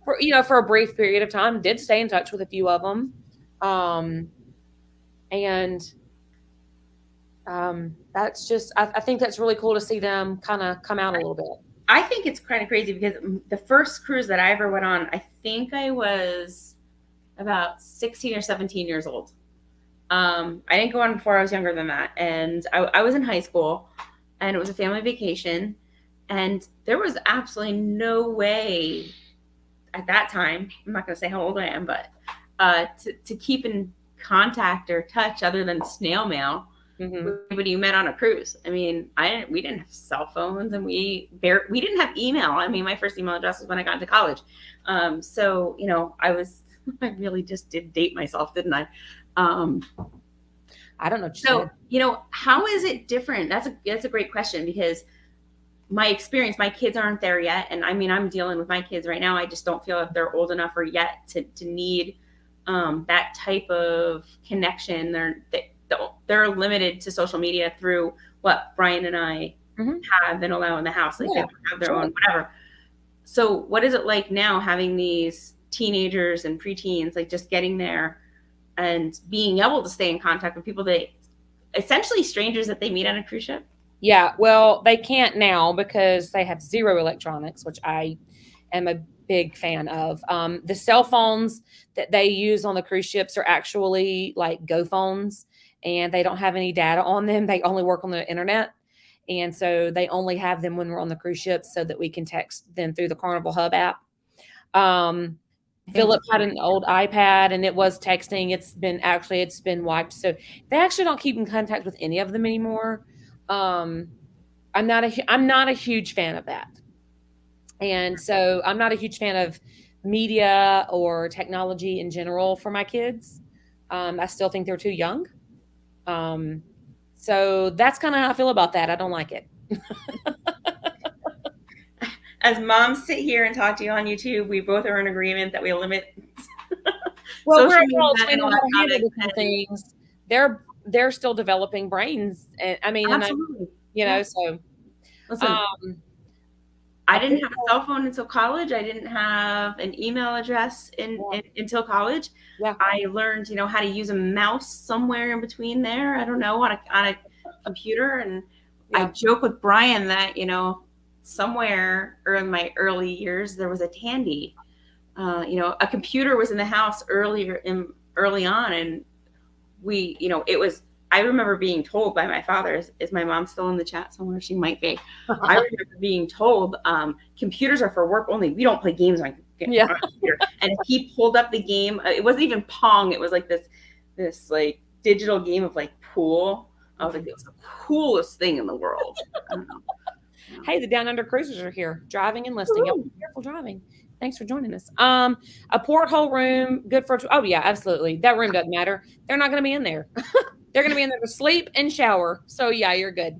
A: for a brief period of time, did stay in touch with a few of them. And that's just, I think that's really cool to see them kind of come out a little bit.
B: I think it's kind of crazy because the first cruise that I ever went on, I think I was about 16 or 17 years old. I didn't go on before I was younger than that. And I was in high school and it was a family vacation. And there was absolutely no way at that time, I'm not going to say how old I am, but to keep in contact or touch other than snail mail with anybody you met on a cruise. I mean, we didn't have cell phones and we didn't have email. I mean, my first email address was when I got into college. So, I really just did date myself, didn't I?
A: I don't know.
B: So, how is it different? That's a great question because my experience, my kids aren't there yet. And I mean, I'm dealing with my kids right now. I just don't feel like they're old enough or yet to need that type of connection. They're limited to social media through what Brian and I have and allow in the house. Like they don't have their own, whatever. So what is it like now having these teenagers and preteens, like just getting there and being able to stay in contact with people essentially strangers that they meet on a cruise ship?
A: Yeah, well, they can't now because they have zero electronics, which I am a big fan of. The cell phones that they use on the cruise ships are actually like Go phones, and they don't have any data on them. They only work on the internet. And so they only have them when we're on the cruise ship so that we can text them through the Carnival Hub app. Philip had an old iPad and it was texting. It's been wiped. So they actually don't keep in contact with any of them anymore. I'm not a huge fan of that. And so I'm not a huge fan of media or technology in general for my kids. I still think they're too young. So that's kind of how I feel about that. I don't like it.
B: As moms sit here and talk to you on YouTube, we both are in agreement that we limit.
A: Well, we're adults. We know how to handle different things. They're still developing brains. And I mean,
B: absolutely.
A: So.
B: Listen, I didn't have a cell phone until college. I didn't have an email address until college.
A: Yeah.
B: I learned, how to use a mouse somewhere in between there. I don't know, on a computer. And I joke with Brian that, somewhere in my early years, there was a Tandy. A computer was in the house early on. And it was, I remember being told by my father, is my mom still in the chat somewhere? She might be. I remember being told, computers are for work only. We don't play games on computer. And he pulled up the game. It wasn't even Pong. It was like this like digital game of like pool. I was like, it was the coolest thing in the world. I don't know.
A: Hey, the Down Under Cruisers are here, driving and listening. Be careful driving. Thanks for joining us. A porthole room, good for. Oh yeah, absolutely. That room doesn't matter. They're not going to be in there. They're going to be in there to sleep and shower. So yeah, you're good.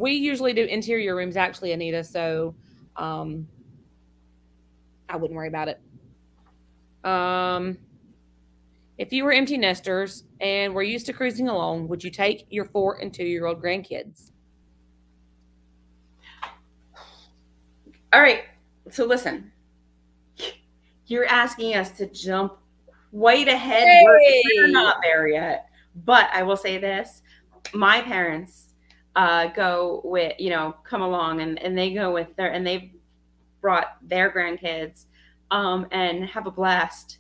A: We usually do interior rooms, actually, Anita. So I wouldn't worry about it. If you were empty nesters and were used to cruising alone, would you take your 4 and 2-year-old grandkids?
B: All right. So listen, you're asking us to jump quite ahead.
A: Hey!
B: We're not there yet. But I will say this. My parents go with, come along and they go with and they've brought their grandkids and have a blast.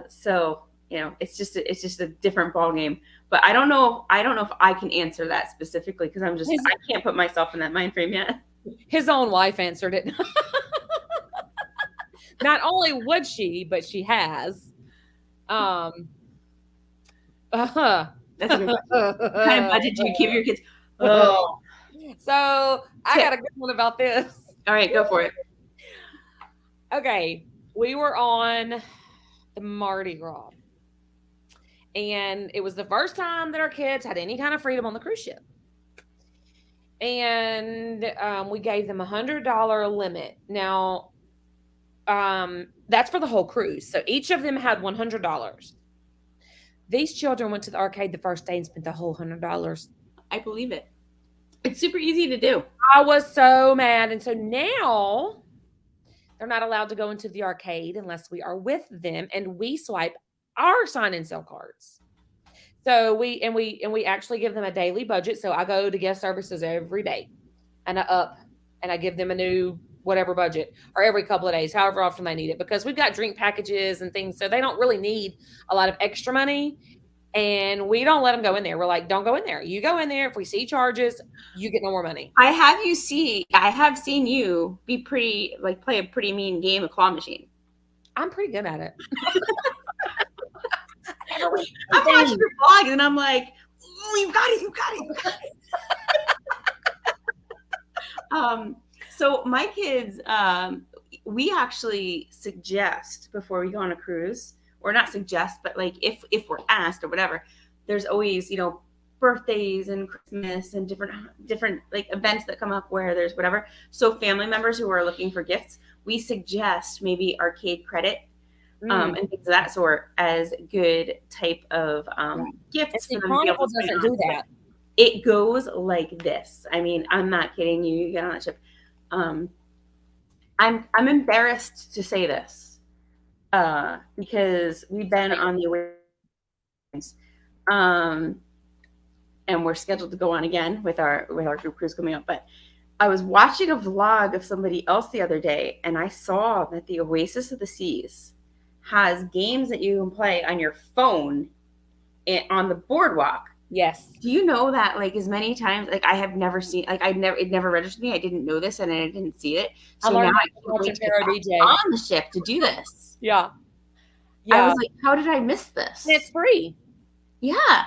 B: So, it's just a different ball game. But I don't know if I can answer that specifically because I can't put myself in that mind frame yet.
A: His own wife answered it. Not only would she, but she has. Uh-huh.
B: That's a good question. What kind of budget do you give your kids? Oh,
A: So I
B: tip.
A: got a good one about this.
B: All right, go for it.
A: Okay, we were on the Mardi Gras, and it was the first time that our kids had any kind of freedom on the cruise ship. And we gave them $100 limit. Now, that's for the whole cruise. So each of them had $100. These children went to the arcade the first day and spent the whole $100.
B: I believe it. It's super easy to do.
A: I was so mad. And so now they're not allowed to go into the arcade unless we are with them, and we swipe our sign and sell cards. So we actually give them a daily budget. So I go to guest services every day, and I give them a new whatever budget, or every couple of days, however often they need it, because we've got drink packages and things, so they don't really need a lot of extra money. And we don't let them go in there. We're like, don't go in there. You go in there. If we see charges, you get no more money.
B: I have seen you be pretty, like, play a pretty mean game of claw machine.
A: I'm pretty good at it.
B: I'm watching your vlog and I'm like, oh, you got it. So my kids, we actually suggest before we go on a cruise, or not suggest, but like if we're asked or whatever, there's always, birthdays and Christmas and different like events that come up where there's whatever. So family members who are looking for gifts, we suggest maybe arcade credit and things of that sort as good type of gifts.
A: And Carnival doesn't do that.
B: It goes like this. I mean, I'm not kidding you. You get on that ship. I'm embarrassed to say this because we've been on the awareness, and we're scheduled to go on again with our group cruise coming up. But I was watching a vlog of somebody else the other day, and I saw that the Oasis of the Seas has games that you can play on your phone on the boardwalk.
A: Yes.
B: Do you know that, like, as many times, like, I have never seen, like, it never registered me. I didn't know this, and I didn't see it. So now I can't wait to get on the ship to do this.
A: Yeah.
B: I was like, how did I miss this?
A: And it's free.
B: Yeah.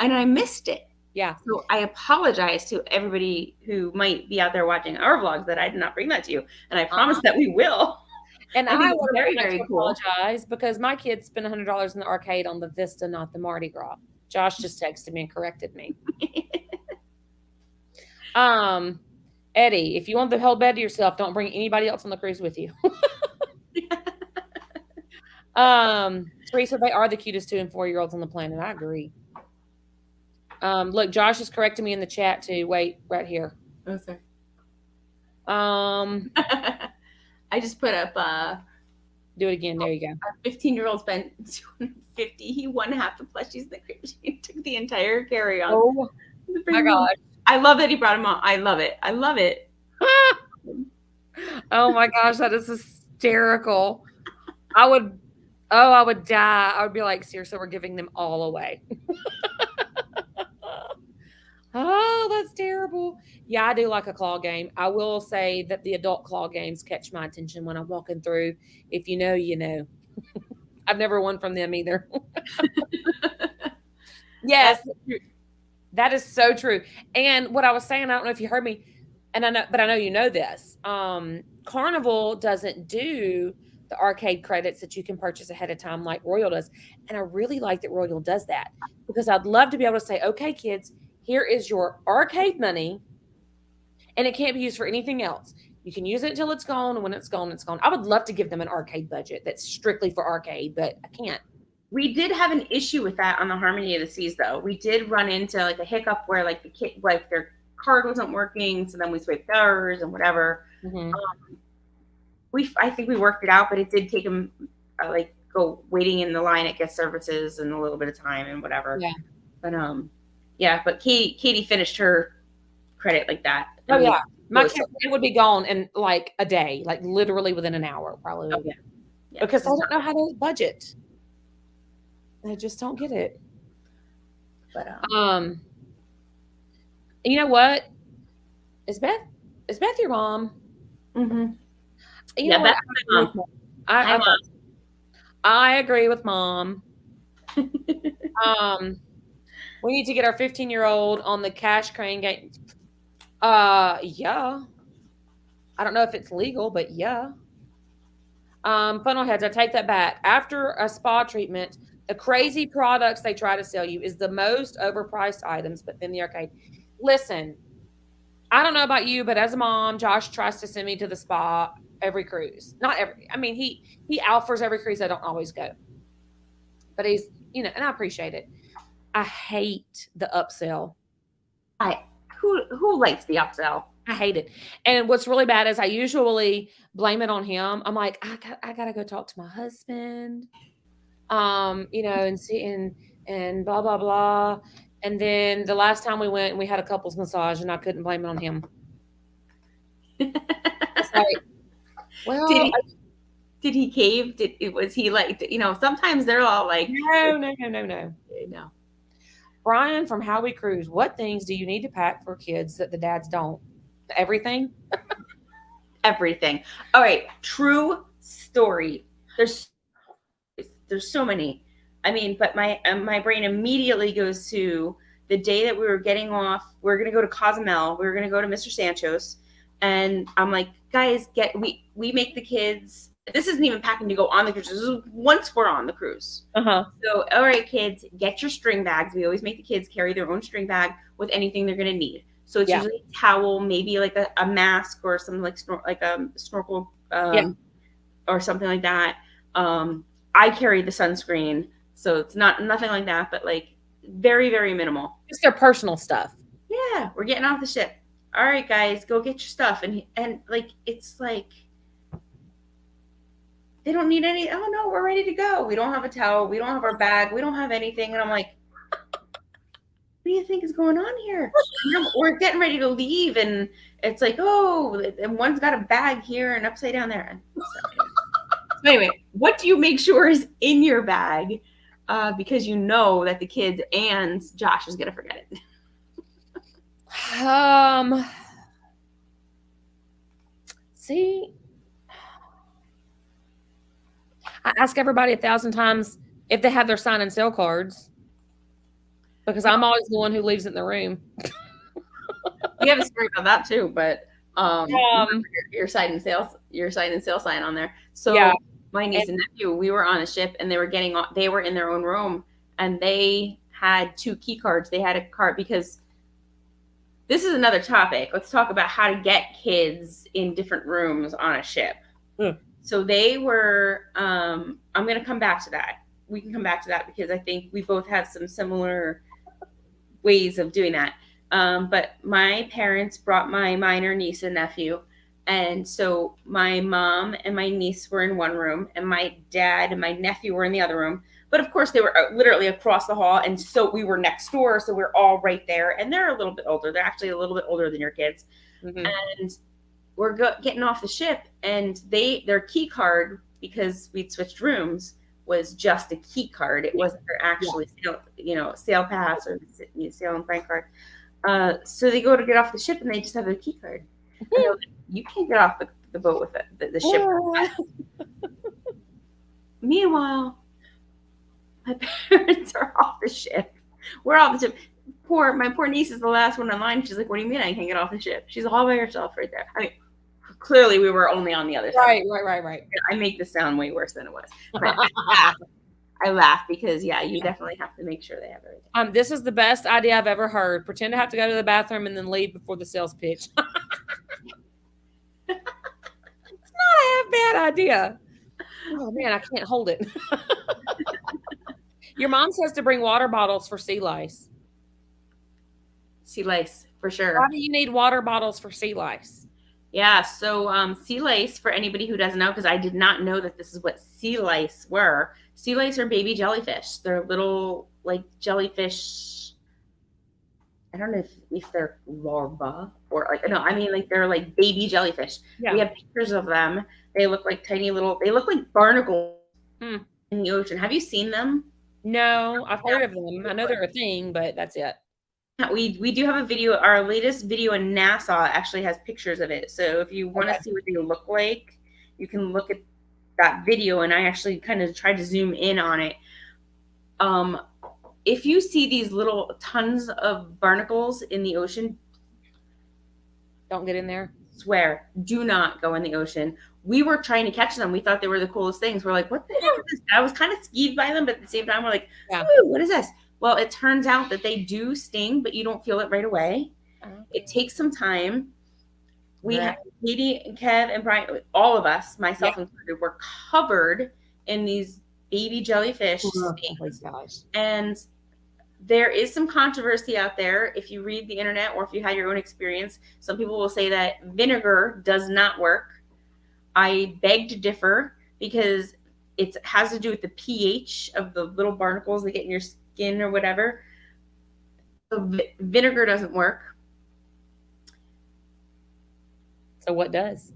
B: And I missed it.
A: Yeah.
B: So I apologize to everybody who might be out there watching our vlogs that I did not bring that to you. And I promise that we will.
A: And I
B: think
A: would
B: it's very cool.
A: Apologize because my kids spent $100 in the arcade on the Vista, not the Mardi Gras. Josh just texted me and corrected me. Eddie, if you want the whole bed to yourself, don't bring anybody else on the cruise with you. Teresa, they are the cutest 2 and 4-year-olds on the planet. I agree. Look, Josh is correcting me in the chat too. Wait, right here.
B: Oh, sorry. I just put up
A: do it again. There you go.
B: Our 15-year-old spent $250. He won half the plushies in the cruise. He took the entire carry-on.
A: Oh my God.
B: I love that he brought him on. I love it.
A: Oh my gosh, that is hysterical. I would die. I would be like, seriously, we're giving them all away. Oh, that's terrible. Yeah, I do like a claw game. I will say that the adult claw games catch my attention when I'm walking through. If you know, you know. I've never won from them either. Yes, that is so true. And what I was saying, I don't know if you heard me, and I know you know this. Carnival doesn't do the arcade credits that you can purchase ahead of time like Royal does. And I really like that Royal does that, because I'd love to be able to say, okay, kids, here is your arcade money, and it can't be used for anything else. You can use it until it's gone, and when it's gone, it's gone. I would love to give them an arcade budget that's strictly for arcade, but I can't.
B: We did have an issue with that on the Harmony of the Seas, though. We did run into like a hiccup where like the kid, like their card wasn't working, so then we swiped ours and whatever.
A: Mm-hmm.
B: I think we worked it out, but it did take them like go waiting in the line at guest services and a little bit of time and whatever.
A: Yeah.
B: But yeah. But Katie finished her credit like that.
A: Oh yeah, my kid, it would be gone in like a day, like literally within an hour, probably.
B: Oh, yeah.
A: Because I don't know how to budget. I just don't get it.
B: But
A: you know what? Is Beth your mom?
B: Mm-hmm.
A: You know what?
B: That's my mom.
A: I agree with Mom. We need to get our 15-year-old on the cash crane game. Yeah. I don't know if it's legal, but yeah. Funnel heads, I take that back. After a spa treatment, the crazy products they try to sell you is the most overpriced items, but then the arcade. Listen, I don't know about you, but as a mom, Josh tries to send me to the spa every cruise. Not every, I mean, he offers every cruise. I don't always go, but he's, and I appreciate it. I hate the upsell.
B: I who likes the upsell?
A: I hate it. And what's really bad is I usually blame it on him. I'm like, I gotta go talk to my husband, and see and blah blah blah. And then the last time we went, we had a couples massage, and I couldn't blame it on him. It's like, well,
B: did he cave? Was he like, sometimes they're all like,
A: no. Brian from How We Cruise, what things do you need to pack for kids that the dads don't? Everything?
B: Everything. All right. True story. There's so many. I mean, but my brain immediately goes to the day that we were getting off. We are going to go to Cozumel. We were going to go to Mr. Sancho's. And I'm like, guys, we make the kids. This isn't even packing to go on the cruise. This is once we're on the cruise. So, all right, kids, get your string bags. We always make the kids carry their own string bag with anything they're going to need. So it's usually a towel, maybe like a mask or something like a snorkel or something like that. I carry the sunscreen, so it's nothing like that, but like very, very minimal.
A: Just their personal stuff.
B: Yeah, we're getting off the ship. All right, guys, go get your stuff. And like, it's like, they don't need any. Oh no, we're ready to go. We don't have a towel. We don't have our bag. We don't have anything. And I'm like, what do you think is going on here? We're getting ready to leave, and it's like, oh, and one's got a bag here and upside down there. So anyway, what do you make sure is in your bag? Because you know that the kids and Josh is gonna forget it.
A: See, I ask everybody 1,000 times if they have their sign and sale cards, because I'm always the one who leaves it in the room.
B: You have a story about that too, but your sign and sale sign on there. So my niece and nephew, we were on a ship, and they were in their own room, and they had 2 key cards. They had a card, because this is another topic. Let's talk about how to get kids in different rooms on a ship. So they were, I'm going to come back to that. We can come back to that because I think we both have some similar ways of doing that. But my parents brought my minor niece and nephew. And so my mom and my niece were in one room, and my dad and my nephew were in the other room. But of course, they were literally across the hall. And so we were next door. So we're all right there. And they're a little bit older. They're actually a little bit older than your kids. Mm-hmm. And we're getting off the ship. And their key card, because we'd switched rooms, was just a key card. It wasn't their actually sail pass or sail and frank card. So they go to get off the ship, and they just have their key card. Mm-hmm. Like, you can't get off the boat with the ship. Meanwhile, my parents are off the ship. We're off the ship. My poor niece is the last one online. She's like, "What do you mean I can't get off the ship?" She's all by herself right there. I mean, clearly we were only on the other side.
A: Right.
B: I make this sound way worse than it was. But I laugh because you definitely have to make sure they have everything.
A: This is the best idea I've ever heard. Pretend to have to go to the bathroom and then leave before the sales pitch. It's not a half bad idea. Oh man, I can't hold it. Your mom says to bring water bottles for sea lice.
B: Sea lice, for sure.
A: Why do you need water bottles for sea lice?
B: Yeah, so sea lice, for anybody who doesn't know, because I did not know that this is what sea lice were. Sea lice are baby jellyfish. They're little, like, jellyfish. I don't know if they're larvae or they're like baby jellyfish. Yeah. We have pictures of them. They look like tiny they look like barnacles in the ocean. Have you seen them?
A: No, I've heard of them. I know they're a thing, but that's it.
B: We do have a video. Our latest video in NASA actually has pictures of it. So if you want to see what they look like, you can look at that video. And I actually kind of tried to zoom in on it. if you see these little tons of barnacles in the ocean,
A: Don't get in there.
B: swear, do not go in the ocean. We were trying to catch them. We thought they were the coolest things. We're like, what the heck is this? I was kind of skeeved by them, but at the same time, we're like,
A: Yeah.
B: ooh, what is this? Well, it turns out that they do sting, but you don't feel it right away.
A: Okay.
B: It takes some time. We
A: Right.
B: have Katie and Kev and Brian, all of us, myself included, were covered in these baby jellyfish
A: Oh
B: stings.
A: my gosh.
B: And there is some controversy out there. If you read the internet or if you had your own experience, some people will say that vinegar does not work. I beg to differ because it has to do with the pH of the little barnacles that get in your skin or whatever. So vinegar doesn't work.
A: So what does?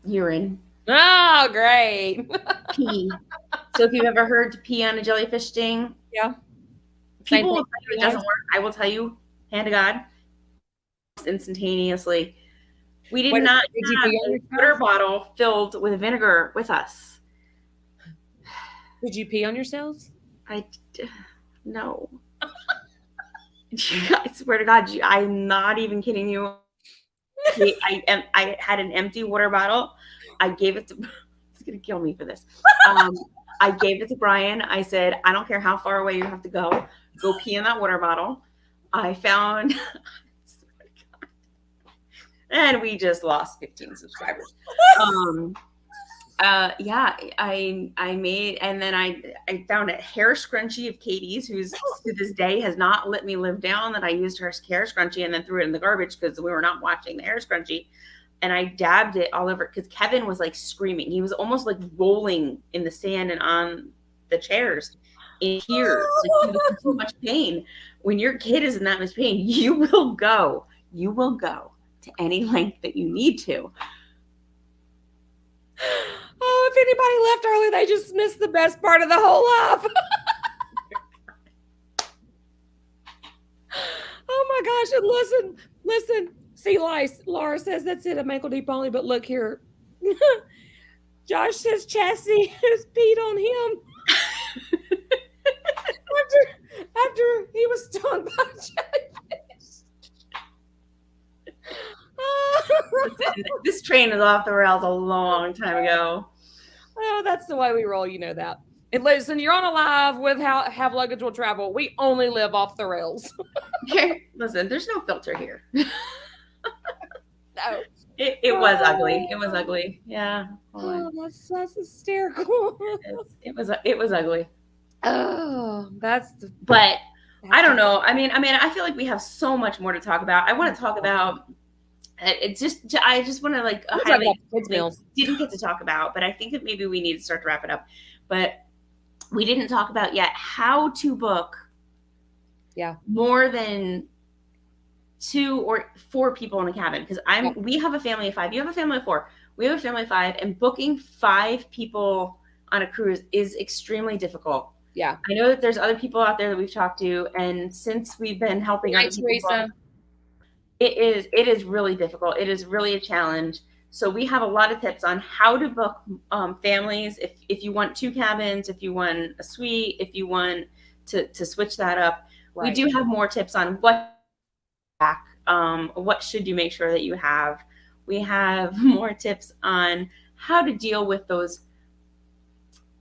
B: Urine.
A: Oh, great.
B: Pee. So if you've ever heard to pee on a jellyfish sting,
A: Yeah.
B: people will tell you it doesn't work. I will tell you, hand to God, instantaneously. We did not have a water bottle filled with vinegar with us.
A: Did you pee on yourselves?
B: No. I swear to God, I'm not even kidding you. I had an empty water bottle. I gave it to. He's gonna kill me for this. I gave it to Brian. I said, I don't care how far away you have to go. Go pee in that water bottle. I found. And we just lost 15 subscribers. Yeah, I made, and then I found a hair scrunchie of Katie's, who's to this day has not let me live down that I used her hair scrunchie and then threw it in the garbage because we were not watching the hair scrunchie. And I dabbed it all over because Kevin was like screaming. He was almost like rolling in the sand and on the chairs in tears. Like, he was in so much pain. When your kid is in that much pain, you will go to any length that you need to.
A: Oh, if anybody left early, they just missed the best part of the whole life. Oh my gosh. And listen. See, Lice. Laura says that's it. I'm ankle deep only, but look here. Josh says Chastity has peed on him after he was stung by jellyfish.
B: Listen, this train is off the rails a long time ago.
A: Oh, that's the way we roll. You know that. And listen, you're on a live with Have Luggage Will Travel. We only live off the rails.
B: Listen, there's no filter here.
A: No.
B: It was ugly. It was ugly. Yeah.
A: Oh, that's hysterical.
B: It was ugly.
A: Oh,
B: But I don't know. I mean, I feel like we have so much more to talk about. I want to talk about. I just want to like highlight kids meals. Didn't get to talk about, but I think that maybe we need to start to wrap it up. But we didn't talk about yet how to book.
A: Yeah.
B: More than 2 or 4 people in a cabin, because we have a family of 5. You have a family of 4. We have a family of 5, and booking 5 people on a cruise is extremely difficult.
A: Yeah.
B: I know that there's other people out there that we've talked to, and since we've been helping other people book, it is really difficult. It is really a challenge. So we have a lot of tips on how to book families. If you want 2 cabins, if you want a suite, if you want to switch that up, right. We do have more tips on what should you make sure that you have. We have more tips on how to deal with those.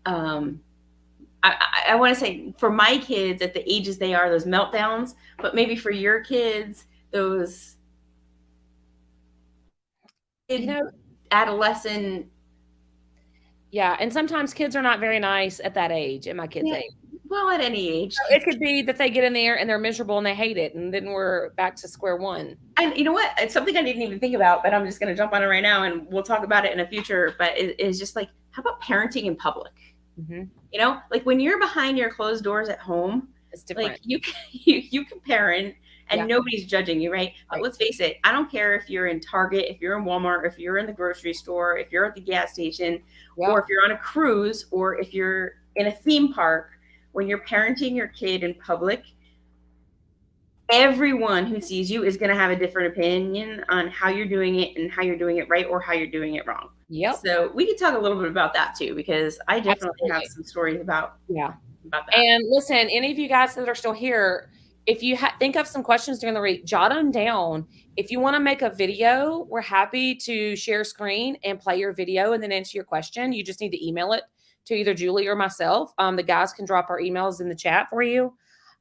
B: I want to say for my kids at the ages they are, those meltdowns, but maybe for your kids, those adolescent.
A: Yeah, and sometimes kids are not very nice at that age, at my kids' age.
B: Well, at any age.
A: So it could be that they get in there and they're miserable and they hate it, and then we're back to square one.
B: And you know what? It's something I didn't even think about, but I'm just going to jump on it right now, and we'll talk about it in a future. But it's just like, how about parenting in public?
A: Mm-hmm.
B: You know, like when you're behind your closed doors at home,
A: it's different.
B: Like you can parent, and nobody's judging you, right? But let's face it, I don't care if you're in Target, if you're in Walmart, if you're in the grocery store, if you're at the gas station, or if you're on a cruise, or if you're in a theme park. When you're parenting your kid in public, everyone who sees you is going to have a different opinion on how you're doing it and how you're doing it right or how you're doing it wrong.
A: Yep.
B: So we could talk a little bit about that too, because I definitely have some stories about about that.
A: And listen, any of you guys that are still here, if you think of some questions during the week, jot them down. If you want to make a video, we're happy to share screen and play your video and then answer your question. You just need to email it to either Julie or myself. The guys can drop our emails in the chat for you.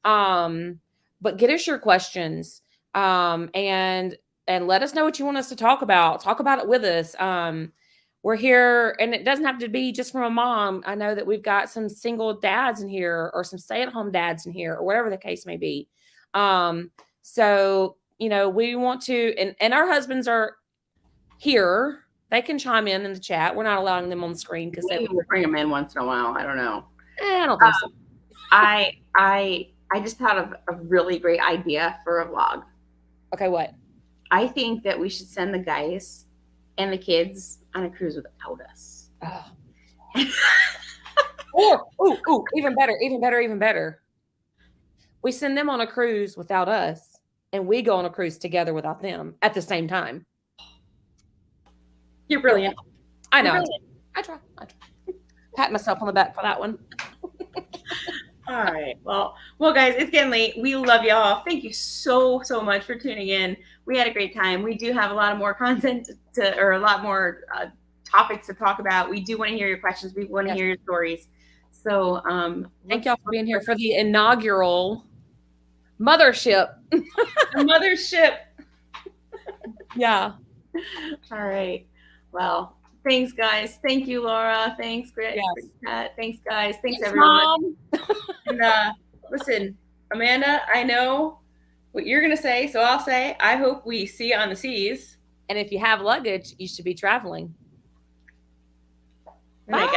A: But get us your questions, and let us know what you want us to talk about. Talk about it with us. We're here, and it doesn't have to be just from a mom. I know that we've got some single dads in here or some stay-at-home dads in here or whatever the case may be. So, we want to, and our husbands are here. They can chime in the chat. We're not allowing them on the screen because they
B: will bring them in once in a while. I don't know.
A: I don't think so.
B: I just thought of a really great idea for a vlog.
A: Okay, what?
B: I think that we should send the guys and the kids on a cruise without us.
A: Or, even better. We send them on a cruise without us, and we go on a cruise together without them at the same time.
B: You're brilliant.
A: I know. I try. Pat myself on the back for that one.
B: All right. Well, guys, it's getting late. We love y'all. Thank you so much for tuning in. We had a great time. We do have a lot of more content or a lot more topics to talk about. We do want to hear your questions. We want to hear your stories. So,
A: thank y'all for being here for the inaugural mothership.
B: Mothership.
A: Yeah.
B: All right. Well, thanks, guys. Thank you, Laura. Thanks, Grit.
A: Yes.
B: Thanks, guys. Thanks everyone. And listen, Amanda, I know what you're going to say, so I'll say, I hope we see you on the seas.
A: And if you have luggage, you should be traveling.
B: Bye, guys.